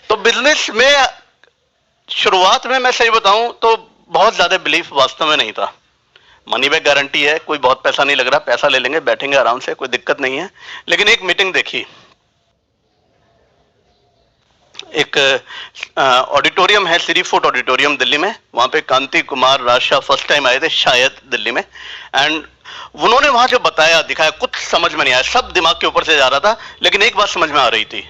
A: तो बिजनेस में शुरुआत में मैं सही बताऊं तो बहुत ज्यादा बिलीफ वास्तव में नहीं था। मनी बैक गारंटी है, कोई बहुत पैसा नहीं लग रहा, पैसा ले लेंगे, बैठेंगे आराम से, कोई दिक्कत नहीं है। लेकिन एक मीटिंग देखी, एक ऑडिटोरियम है, श्री फोर्ट ऑडिटोरियम दिल्ली में, वहां पे कांति कुमार राजशाह फर्स्ट टाइम आए थे शायद दिल्ली में। एंड उन्होंने वहां जो बताया दिखाया, कुछ समझ में नहीं आया, सब दिमाग के ऊपर से जा रहा था। लेकिन एक बात समझ में आ रही थी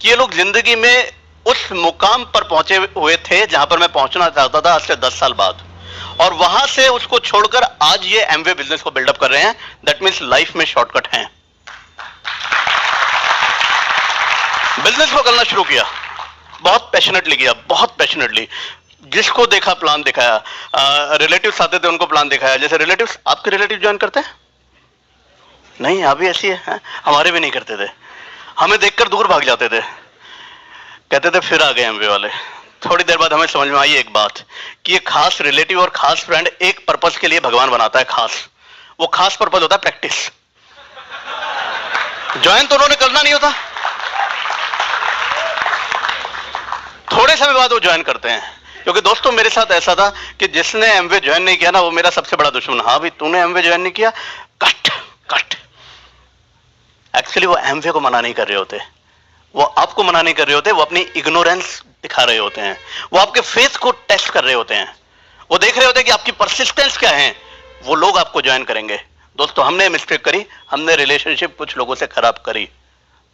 A: कि ये लोग जिंदगी में उस मुकाम पर पहुंचे हुए थे जहां पर मैं पहुंचना चाहता था आज से 10 साल बाद, और वहां से उसको छोड़कर आज ये एमवे बिजनेस को बिल्डअप कर रहे हैं। दैट मीन्स लाइफ में शॉर्टकट हैं। बिजनेस को करना शुरू किया, बहुत पैशनेटली किया, बहुत पैशनेटली। जिसको देखा प्लान दिखाया, रिलेटिव्स आते थे उनको प्लान दिखाया। जैसे रिलेटिव्स, आपके रिलेटिव ज्वाइन करते हैं? नहीं, आप भी ऐसी है? हमारे भी नहीं करते थे, हमें देखकर दूर भाग जाते थे, कहते थे फिर आ गए एमवे वाले। थोड़ी देर बाद हमें समझ में आई एक बात कि ये खास रिलेटिव और खास फ्रेंड एक पर्पस के लिए भगवान बनाता है खास। वो खास पर्पस होता है प्रैक्टिस। ज्वाइन तो उन्होंने करना नहीं होता, थोड़े समय बाद वो ज्वाइन करते हैं। क्योंकि दोस्तों मेरे साथ ऐसा था कि जिसने एमवे ज्वाइन नहीं किया ना, वो मेरा सबसे बड़ा दुश्मन। हाँ भाई तूने एमवे ज्वाइन नहीं किया, कट कट। एक्चुअली वो एमवे को मना नहीं कर रहे होते, वो आपको मना नहीं कर रहे होते, वो अपनी इग्नोरेंस दिखा रहे होते हैं, वो आपके फेथ को टेस्ट कर रहे होते हैं, वो देख रहे होते हैं कि आपकी परसिस्टेंस क्या है, वो लोग आपको ज्वाइन करेंगे। दोस्तों, हमने मिस्टेक करी, हमने रिलेशनशिप कुछ लोगों से खराब करी।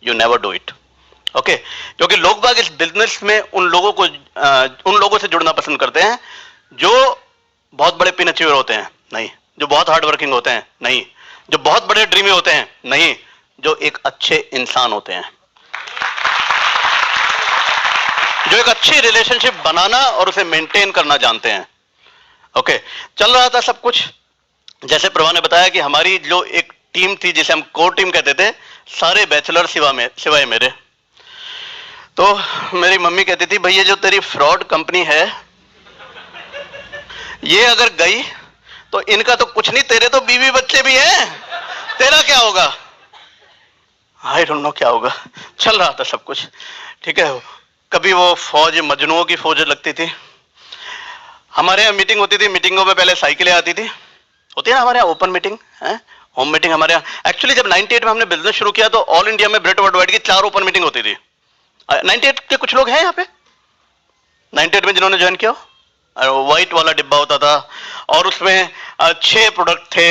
A: You never do it, okay? क्योंकि लोग बाग इस बिजनेस में उन लोगों से जुड़ना पसंद करते हैं जो बहुत बड़े पिन अचीवर होते हैं, नहीं। जो बहुत हार्ड वर्किंग होते हैं, नहीं। जो बहुत बड़े ड्रीमी होते हैं, नहीं। जो एक अच्छे इंसान होते हैं, जो एक अच्छी रिलेशनशिप बनाना और उसे मेंटेन करना जानते हैं। ओके, चल रहा था सब कुछ। जैसे प्रभा ने बताया कि हमारी जो एक टीम थी जिसे हम कोर टीम कहते थे, सारे बैचलर सिवाय मेरे। तो मेरी मम्मी कहती थी, भैया जो तेरी फ्रॉड कंपनी है ये अगर गई तो इनका तो कुछ नहीं, तेरे तो बीवी बच्चे भी हैं, तेरा क्या होगा? आई डोंट नो क्या होगा। चल रहा था सब कुछ, ठीक है। कभी वो फौज, मजनुओं की फौज लगती थी। हमारे यहाँ मीटिंग होती थी, मीटिंगों में पहले साइकिलें आती थी, होती है ना हमारे यहाँ ओपन मीटिंग है, होम मीटिंग हमारे यहाँ। एक्चुअली जब 98 में हमने बिजनेस शुरू किया तो ऑल इंडिया में ब्रेट वर्ल्ड वाइड की 4 ओपन मीटिंग होती थी। 98 के कुछ लोग हैं यहाँ पे 98 में जिन्होंने ज्वाइन किया? व्हाइट वाला डिब्बा होता था और उसमें 6 प्रोडक्ट थे।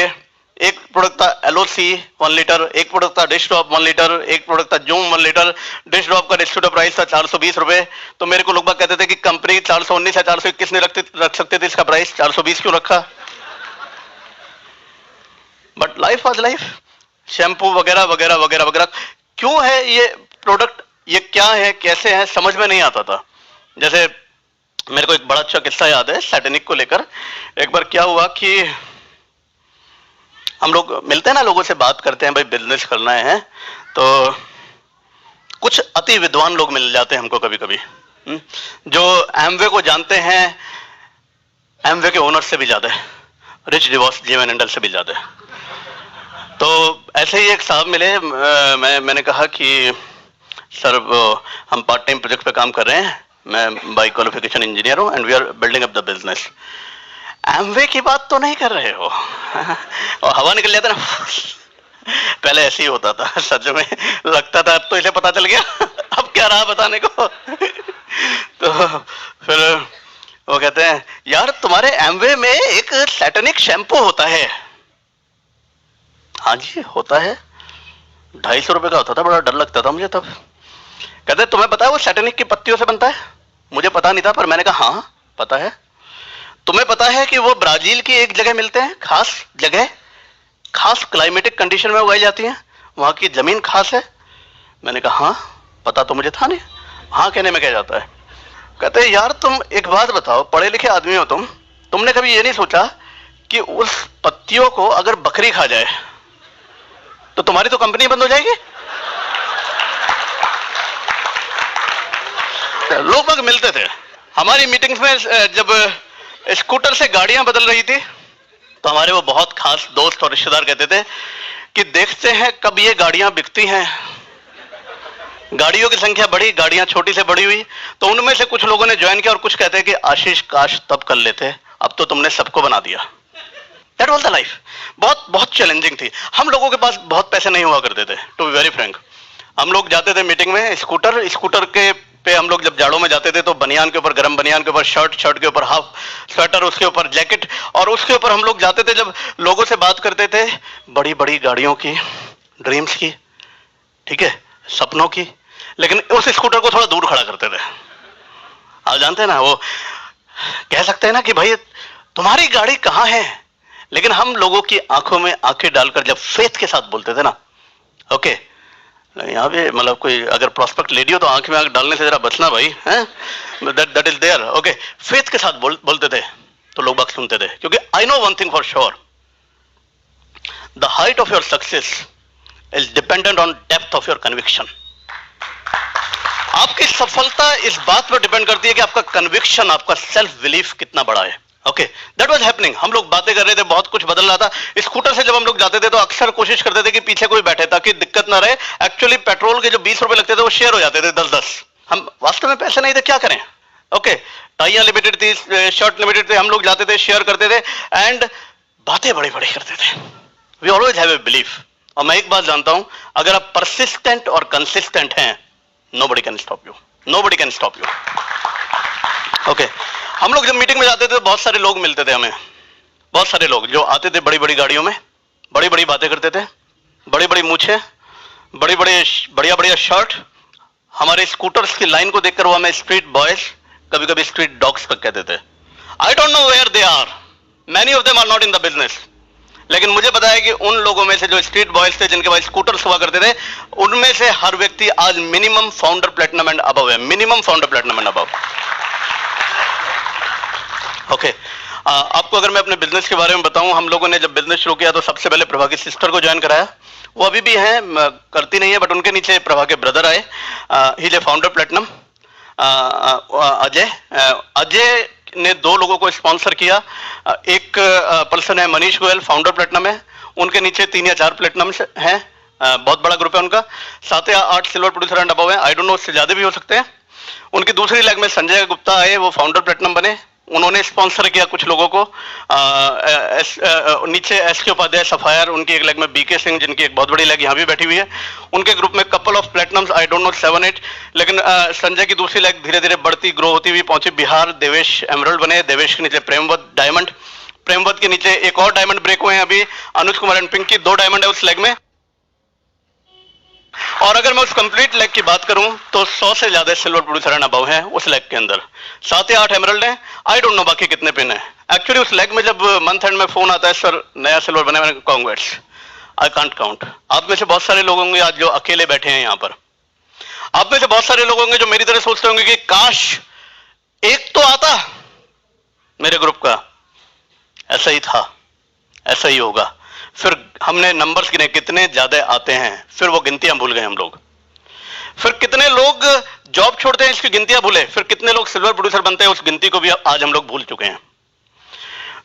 A: एक प्रोडक्ट था एलओसी 1 लीटर, एक प्रोडक्ट था डिश ड्रॉप 1 लीटर, एक प्रोडक्ट था जूम 1 लीटर। डिश ड्रॉप का डिस्ट्रीब्यूटर प्राइस था 420 रुपए। तो मेरे को लोग बाग कहते थे कि कंपनी 419 या 421 नहीं रख सकते थे, इसका प्राइस 420 क्यों रखा? But life was life. Shampoo वगैरह वगैरह वगैरह वगैरह। क्यों है ये प्रोडक्ट, ये क्या है, कैसे है, समझ में नहीं आता था। जैसे मेरे को एक बड़ा अच्छा किस्सा याद है सैटेनिक को लेकर। एक बार क्या हुआ कि हम लोग मिलते हैं ना, लोगों से बात करते हैं, भाई बिजनेस करना है, तो कुछ अति विद्वान लोग मिल जाते हैं हमको कभी कभी, जो एमवे को जानते हैं, एमवे के ओनर से भी ज्यादा, रिच डिवोर्स जीवन एंडल से भी ज्यादा। तो ऐसे ही एक साहब मिले, मैंने कहा कि सर हम पार्ट टाइम प्रोजेक्ट पे काम कर रहे हैं, मैं बाय क्वालिफिकेशन इंजीनियर हूं and we are building up the business. Amway की बात तो नहीं कर रहे हो? और हवा निकल जाता ना। पहले ऐसे ही होता था, सच में लगता था अब तो इसे पता चल गया, अब क्या रहा बताने को। तो फिर वो कहते हैं, यार तुम्हारे एमवे में एक सैटेनिक शैम्पू होता है। हाँ जी होता है, 250 रुपए का होता था, बड़ा डर लगता था मुझे तब। कहते तुम्हें पता है वो सैटेनिक की पत्तियों से बनता है? मुझे पता नहीं था, पर मैंने कहा हाँ पता है। तुम्हें पता है कि वो ब्राजील की एक जगह मिलते हैं, खास जगह, खास क्लाइमेटिक कंडीशन में उगाई जाती हैं, वहां की जमीन खास है? मैंने कहा हाँ पता तो मुझे था नहीं, हाँ कहने में क्या जाता है। कहते हैं यार तुम एक बात बताओ, पढ़े लिखे आदमी हो तुमने कभी ये नहीं सोचा कि उस पत्तियों को अगर बकरी खा जाए तो तुम्हारी तो कंपनी बंद हो जाएगी? लोग बाग मिलते थे हमारी मीटिंग्स में। जब स्कूटर से गाड़ियां बदल रही थी तो हमारे वो बहुत खास दोस्त और रिश्तेदार कहते थे कि देखते हैं कब ये गाड़ियां बिकती हैं। गाड़ियों की संख्या बढ़ी, गाड़ियां छोटी से बड़ी हुई, तो उनमें से कुछ लोगों ने ज्वाइन किया और कुछ कहते हैं कि आशीष काश तब कर लेते, अब तो तुमने सबको बना दिया। That was the life. बहुत बहुत चैलेंजिंग थी। हम लोगों के पास बहुत पैसे नहीं हुआ करते थे, टू बी वेरी फ्रैंक। हम लोग जाते थे मीटिंग में, स्कूटर के पे हम लोग जब जाड़ों में जाते थे तो बनियान के ऊपर, गर्म बनियान के ऊपर शर्ट, शर्ट के ऊपर हाफ स्वेटर, उसके ऊपर जैकेट, और उसके ऊपर हम लोग जाते थे जब लोगों से बात करते थे बड़ी बड़ी गाड़ियों की, ड्रीम्स की, ठीक है, सपनों की, लेकिन उस स्कूटर को थोड़ा दूर खड़ा करते थे। आप जानते हैं ना, वो कह सकते हैं ना कि भाई तुम्हारी गाड़ी कहाँ है, लेकिन हम लोगों की आंखों में आंखें डालकर जब फेथ के साथ बोलते थे ना, ओके, यहाँ पे मतलब कोई अगर प्रॉस्पेक्ट लेडी हो तो आंख में आंख डालने से जरा बचना भाई, हैं? That is there, okay. Faith के साथ बोलते थे तो लोग बाग सुनते थे, क्योंकि I know one thing for sure, the height of your success is dependent on depth of your conviction. आपकी सफलता इस बात पर डिपेंड करती है कि आपका कन्विक्शन, आपका सेल्फ बिलीफ कितना बड़ा है। Okay, that was happening. हम लोग बातें कर रहे थे, बहुत कुछ बदल रहा था। स्कूटर से जब हम लोग जाते थे तो अक्सर कोशिश करते थे कि पीछे कोई बैठे ताकि दिक्कत ना रहे। एक्चुअली पेट्रोल के जो 20 रुपए लगते थे वो शेयर हो जाते थे 10-10। हम वास्तव में पैसे नहीं थे, क्या करें? ओके, टाइयां लिमिटेड थी, शर्ट लिमिटेड थे, हम लोग जाते थे, शेयर करते थे एंड बातें बड़ी बड़ी करते थे। We always have a belief. और मैं एक बात जानता हूं, अगर आप परसिस्टेंट और कंसिस्टेंट हैं, nobody can stop you. Nobody can stop you. Okay, हम लोग जब मीटिंग में जाते थे तो बहुत सारे लोग मिलते थे हमें, बहुत सारे लोग जो आते थे बड़ी बड़ी गाड़ियों में, बड़ी बड़ी बातें करते थे, बड़ी बड़ी मूछें, बड़ी बड़ी बढ़िया बढ़िया शर्ट। हमारे स्कूटर्स की लाइन को देखकर वो हमें स्ट्रीट बॉयज, कभी कभी स्ट्रीट डॉग्स तक कहते थे। I don't know where they are, many of them are not in the business, लेकिन मुझे पता है कि उन लोगों में से जो स्ट्रीट बॉयज थे जिनके पास स्कूटर्स हुआ करते थे, उनमें से हर व्यक्ति आज minimum founder platinum and above है, minimum founder platinum and above. Okay, आपको अगर मैं अपने बिजनेस के बारे में बताऊं, हम लोगों ने जब बिजनेस शुरू किया तो सबसे पहले प्रभा की सिस्टर को ज्वाइन कराया। वो अभी भी हैं, करती नहीं है, बट उनके नीचे प्रभा के ब्रदर आए, ही is A founder platinum, Ajay ने 2 लोगों को स्पॉन्सर किया। एक पर्सन है मनीष गोयल, फाउंडर प्लेटिनम है, उनके नीचे 3 या 4 प्लेटिनम हैं, बहुत बड़ा ग्रुप है उनका। 7 या 8 सिल्वर प्रोड्यूसर एंड अबव है, आई डोंट नो, उससे ज्यादा भी हो सकते हैं। उनकी दूसरी लेग में संजय गुप्ता आए, वो फाउंडर प्लेटिनम बने, उन्होंने स्पॉन्सर किया कुछ लोगों को। नीचे एस के उपाध्याय सफायर, उनकी एक लेग में बीके सिंह, जिनकी एक बहुत बड़ी लेग यहाँ भी बैठी हुई है, उनके ग्रुप में couple of platinums, I don't know 7-8। लेकिन संजय की दूसरी लेग धीरे धीरे बढ़ती ग्रो होती हुई पहुंची बिहार, देवेश एमरल्ड बने, देवेश के नीचे प्रेमवत डायमंड, प्रेमवत के नीचे एक और डायमंड ब्रेक हुए हैं अभी, अनुज कुमार एंड पिंकी, 2 डायमंड है उस लेग में। और अगर मैं उस कंप्लीट लेग की बात करूं तो 100 से ज्यादा सिल्वर प्रोड्यूसर एंड अबव हैं उस लेग के अंदर, 7 या 8 एमरल्ड हैं, आई डोंट नो बाकी कितने पिन हैं। एक्चुअली उस लेग में जब मंथ एंड में फोन आता है, सर नया सिल्वर बने, मैंने कांग्रेट्स, आई कांट काउंट। आप में से बहुत सारे लोग होंगे आज जो अकेले बैठे हैं यहाँ पर, आप में से बहुत सारे लोग होंगे जो मेरी तरह सोचते होंगे कि काश एक तो आता मेरे ग्रुप का। ऐसा ही था, ऐसा ही होगा। फिर हमने नंबर्स गिने, कितने ज्यादा आते हैं, फिर वो गिनतियां भूल गए हम लोग। फिर कितने लोग जॉब छोड़ते हैं, इसकी गिनतियां भूले। फिर कितने लोग सिल्वर प्रोड्यूसर बनते हैं, उस गिनती को भी आज हम लोग भूल चुके हैं।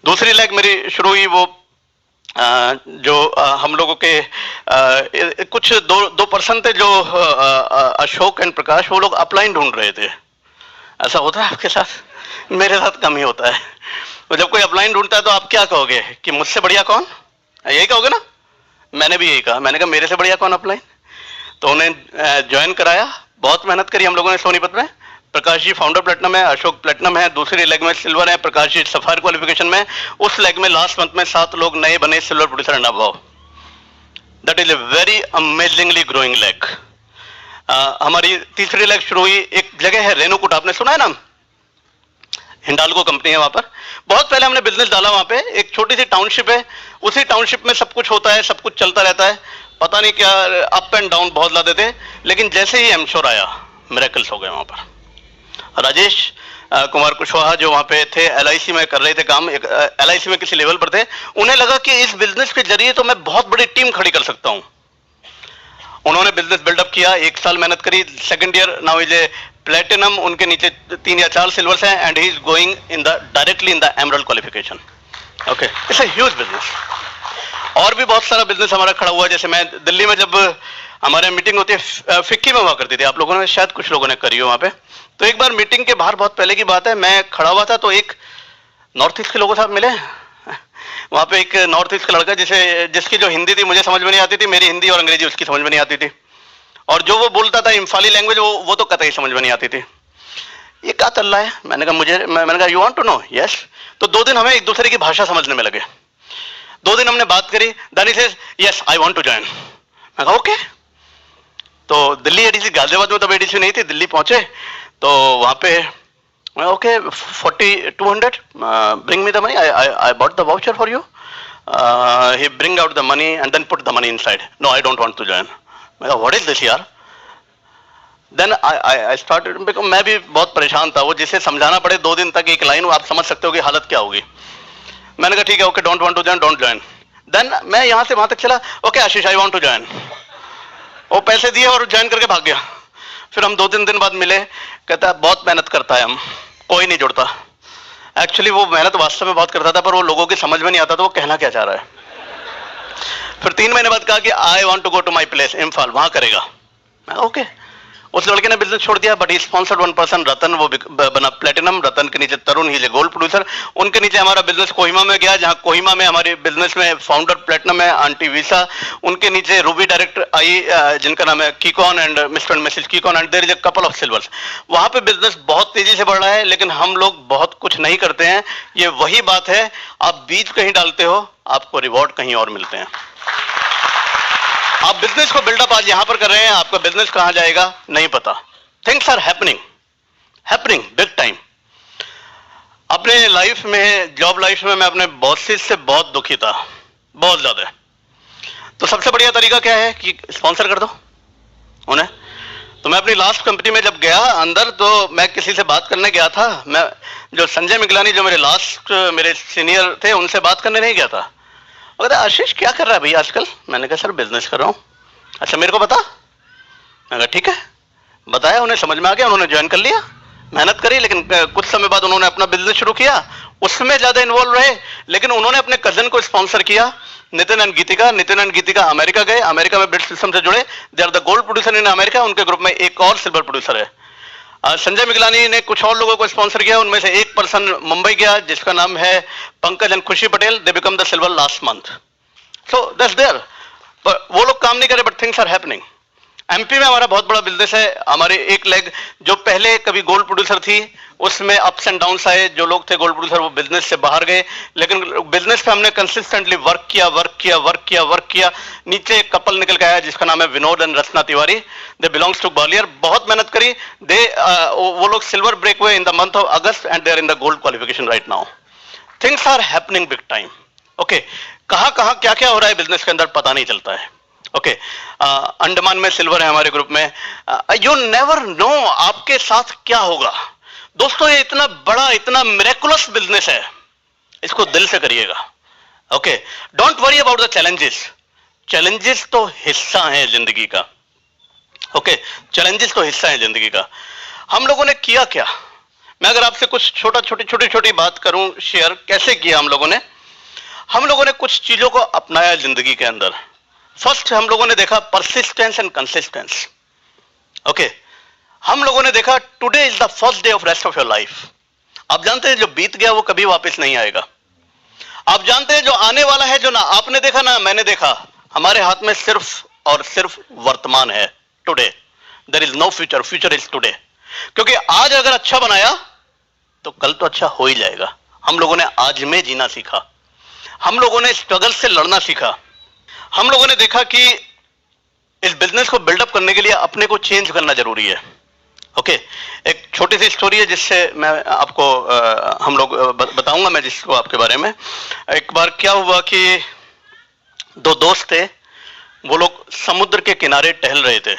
A: दूसरी लेग मेरी शुरू हुई, वो जो हम लोगों के कुछ दो पर्सन थे, जो अशोक एंड प्रकाश, वो लोग अपलाइन ढूंढ रहे थे। ऐसा होता है आपके साथ? मेरे साथ कम ही होता है। तो जब कोई अपलाइन ढूंढता है तो आप क्या कहोगे कि मुझसे बढ़िया कौन, यही कहोगे ना? मैंने भी यही कहा, मैंने कहा मेरे से बढ़िया कौन अपलाइन। तो उन्हें ज्वाइन कराया, बहुत मेहनत करी हम लोगों ने सोनीपत में। प्रकाश जी फाउंडर प्लेटिनम है, अशोक प्लेटिनम है, दूसरी लेग में सिल्वर है, प्रकाश जी सफायर क्वालिफिकेशन में। उस लेग में लास्ट मंथ में 7 लोग नए बने silver producer and above. That is a very amazingly growing leg. हमारी तीसरी लेग शुरू हुई, एक जगह है रेणुकूट, आपने सुना है नाम? हिंडाल्को कंपनी है वहां पर। बहुत पहले हमने बिजनेस डाला वहां पे, एक छोटी सी टाउनशिप है, उसी टाउनशिप में सब कुछ होता है, सब कुछ चलता रहता है, पता नहीं क्या अप एंड डाउन बहुत ज्यादा थे। लेकिन जैसे ही एमश्योर आया, मिरेकल्स हो गए वहां पर। राजेश कुमार कुशवाहा जो वहां पे थे, LIC में कर रहे थे काम, LIC में किसी लेवल पर थे, उन्हें लगा कि इस बिजनेस के जरिए तो मैं बहुत बड़ी टीम खड़ी कर सकता हूं। उन्होंने बिजनेस बिल्डअप किया, 1 साल मेहनत करी, second year now is a platinum, उनके नीचे 3 या 4 सिल्वर्स हैं, and he is going in the directly in the emerald qualification. Okay, it's a huge business. और भी बहुत सारा बिजनेस हमारा खड़ा हुआ है। जैसे मैं दिल्ली में जब हमारे मीटिंग होती है, फिक्की में हुआ करती थी, आप लोगों ने शायद कुछ लोगों ने करी हो वहां पे। तो एक बार मीटिंग के बाहर, बहुत पहले की बात है, मैं खड़ा हुआ था तो एक नॉर्थ ईस्ट के लोगों से मिले वहां पे। एक नॉर्थ ईस्ट का लड़का जिसकी जो हिंदी थी मुझे समझ में नहीं आती थी, मेरी हिंदी और अंग्रेजी उसकी समझ में नहीं आती थी, और जो वो बोलता था इम्फाली लैंग्वेज, वो तो कतई समझ में नहीं आती थी। ये क्या चल रहा है? मैंने कहा you want to know? Yes. तो 2 दिन हमें एक दूसरे की भाषा समझने में लगे। 2 दिन हमने बात करी, then he says yes I want to join. मैं कहा ओके। तो दिल्ली ADC, गाजियाबाद में तब ADC नहीं थी, दिल्ली पहुंचे तो वहां पे okay 40-200 bring me the money, I bought the voucher for you. He bring out the money and then put the money inside. No I don't want to join. मैं कहा व्हाट इज दिस यार? Then I started, मैं भी बहुत परेशान था। वो जिसे समझाना पड़े 2 दिन तक एक लाइन, आप समझ सकते हो कि हालत क्या होगी। मैंने कहा ठीक है, okay, don't want to join, don't join. Then मैं यहां से वहां तक चला, okay Ashish I want to join. वो पैसे दिए और ज्वाइन करके भाग गया। फिर हम 2-3 दिन बाद मिले, कहता है बहुत मेहनत करता है, हम कोई नहीं जुड़ता। एक्चुअली वो मेहनत वास्तव में बहुत करता था, पर वो लोगों की समझ में नहीं आता था वो कहना क्या चाह रहा है। फिर 3 महीने बाद कहा कि I want to go to my place Imphal, वहां करेगा। मैं ओके। उस लड़के ने बिजनेस छोड़ दिया, but he sponsored one person, Ratan, वो बना प्लेटिनम, रतन के नीचे Tarun, he is a gold producer. उनके नीचे हमारा बिजनेस कोहिमा में गया, जहां कोहिमा में हमारे बिजनेस में फाउंडर प्लेटिनम है, आंटी वीसा। उनके नीचे रूबी डायरेक्टर आई, जिनका नाम है कीकॉन एंड मिस्टर एंड मिसेज कीकॉन, and there is a couple of silvers. वहां पे बिजनेस बहुत तेजी से बढ़ रहा है, लेकिन हम लोग बहुत कुछ नहीं करते हैं। ये वही बात है, आप बीज कहीं डालते हो, आपको रिवॉर्ड कहीं और मिलते हैं। आप बिजनेस को बिल्डअप आज यहां पर कर रहे हैं, आपका बिजनेस कहां जाएगा नहीं पता। Things are happening big time. अपने लाइफ में, जॉब लाइफ में मैं अपने बॉसेस से बहुत दुखी था, बहुत ज्यादा। तो सबसे बढ़िया तरीका क्या है कि स्पॉन्सर कर दो उन्हें। तो मैं अपनी लास्ट कंपनी में जब गया अंदर, तो मैं किसी से बात करने गया था, मैं जो संजय मिगलानी जो मेरे सीनियर थे, उनसे बात करने नहीं गया था। वो कहते आशीष क्या कर रहा है भैया आजकल? मैंने कहा सर बिजनेस कर रहा हूँ। अच्छा मेरे को बता। मैंने कहा ठीक है, बताया, उन्हें समझ में आ गया, उन्होंने ज्वाइन कर लिया, मेहनत करी, लेकिन कुछ समय बाद उन्होंने अपना बिजनेस शुरू किया, उसमें ज्यादा इन्वॉल्व रहे, लेकिन उन्होंने अपने कजन को स्पॉन्सर किया, नितिन एंड गीतिका अमेरिका गए, अमेरिका में ब्रिट सिस्टम से जुड़े, they are the gold producer in America. उनके ग्रुप में एक और सिल्वर प्रोड्यूसर है। संजय मिगलानी ने कुछ और लोगों को स्पॉन्सर किया, उनमें से एक पर्सन मुंबई गया जिसका नाम है Pankaj and Khushi Patel, they become the silver last month. So that's there. वो लोग काम नहीं करे, but things are happening. MP में हमारा बहुत बड़ा बिजनेस है। हमारे एक लेग जो पहले कभी गोल्ड प्रोड्यूसर थी, उसमें अप्स एंड डाउन्स आए, जो लोग थे गोल्ड प्रोड्यूसर वो बिजनेस से बाहर गए, लेकिन बिजनेस पे हमने कंसिस्टेंटली वर्क किया। नीचे एक कपल निकल के आया जिसका नाम है Vinod and Rachana Tiwari, they belongs to Gwalior. बहुत मेहनत करी, वो लोग सिल्वर ब्रेक हुए in the month of August and they are in the gold qualification right now. Things are happening big time. Okay, कहां क्या क्या हो रहा है बिजनेस के अंदर पता नहीं चलता है। ओके, अंडमान में सिल्वर है हमारे ग्रुप में। यू नेवर नो आपके साथ क्या होगा। दोस्तों ये इतना बड़ा, इतना मिरेकुलस बिजनेस है, इसको दिल से करिएगा। Okay, don't worry about the challenges तो हिस्सा है जिंदगी का। ओके, चैलेंजेस तो हिस्सा है जिंदगी का। हम लोगों ने किया क्या? मैं अगर आपसे कुछ छोटी बात करूं शेयर, कैसे किया हम लोगों ने कुछ चीजों को अपनाया जिंदगी के अंदर। फर्स्ट हम लोगों ने देखा परसिस्टेंस एंड कंसिस्टेंस। ओके, हम लोगों ने देखा today is the first day of rest of your life. आप जानते हैं जो बीत गया वो कभी वापस नहीं आएगा। आप जानते हैं जो आने वाला है, जो ना आपने देखा ना मैंने देखा, हमारे हाथ में सिर्फ और सिर्फ वर्तमान है, today. There is no future, future is today. क्योंकि आज अगर अच्छा बनाया तो कल तो अच्छा हो ही जाएगा। हम लोगों ने आज में जीना सीखा, हम लोगों ने स्ट्रगल से लड़ना सीखा। हम लोगों ने देखा कि इस बिजनेस को बिल्डअप करने के लिए अपने को चेंज करना जरूरी है। ओके, एक छोटी सी स्टोरी है जिससे मैं आपको हम लोग बताऊंगा मैं जिसको आपके बारे में। एक बार क्या हुआ कि दो दोस्त थे, वो लोग समुद्र के किनारे टहल रहे थे।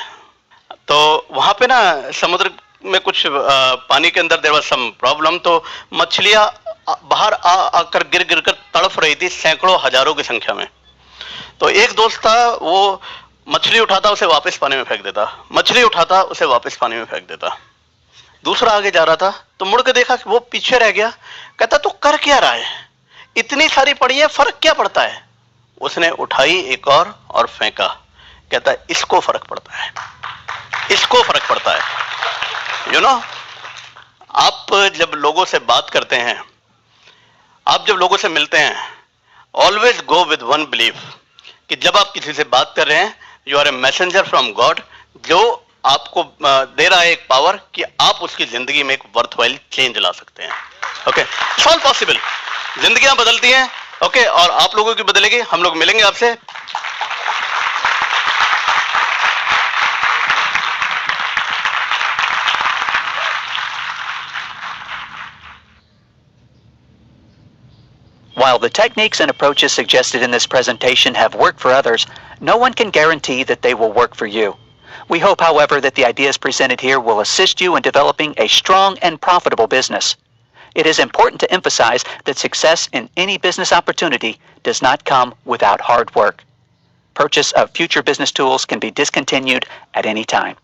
A: तो वहां पे ना समुद्र में कुछ पानी के अंदर देयर वाज सम प्रॉब्लम, तो मछलियां बाहर आकर गिर कर तड़फ रही थी, सैकड़ों हजारों की संख्या में। तो एक दोस्त था, वो मछली उठाता उसे वापस पानी में फेंक देता, मछली उठाता उसे वापस पानी में फेंक देता। दूसरा आगे जा रहा था तो मुड़ के देखा कि वो पीछे रह गया। कहता तू कर क्या रहा है, इतनी सारी पड़ी है, फर्क क्या पड़ता है? उसने उठाई एक और फेंका। कहता इसको फर्क पड़ता है, इसको फर्क पड़ता है। यू नो, आप जब लोगों से बात करते हैं, आप जब लोगों से मिलते हैं, always go with one belief कि जब आप किसी से बात कर रहे हैं, you are a messenger from God, जो आपको दे रहा है एक पावर कि आप उसकी जिंदगी में एक वर्थवाइल चेंज ला सकते हैं। Okay, it's all possible. जिंदगियां बदलती हैं। ओके, और आप लोगों की बदलेगी। हम लोग मिलेंगे आपसे।
C: While the techniques and approaches suggested in this presentation have worked for others, no one can guarantee that they will work for you. We hope, however, that the ideas presented here will assist you in developing a strong and profitable business. It is important to emphasize that success in any business opportunity does not come without hard work. Purchase of future business tools can be discontinued at any time.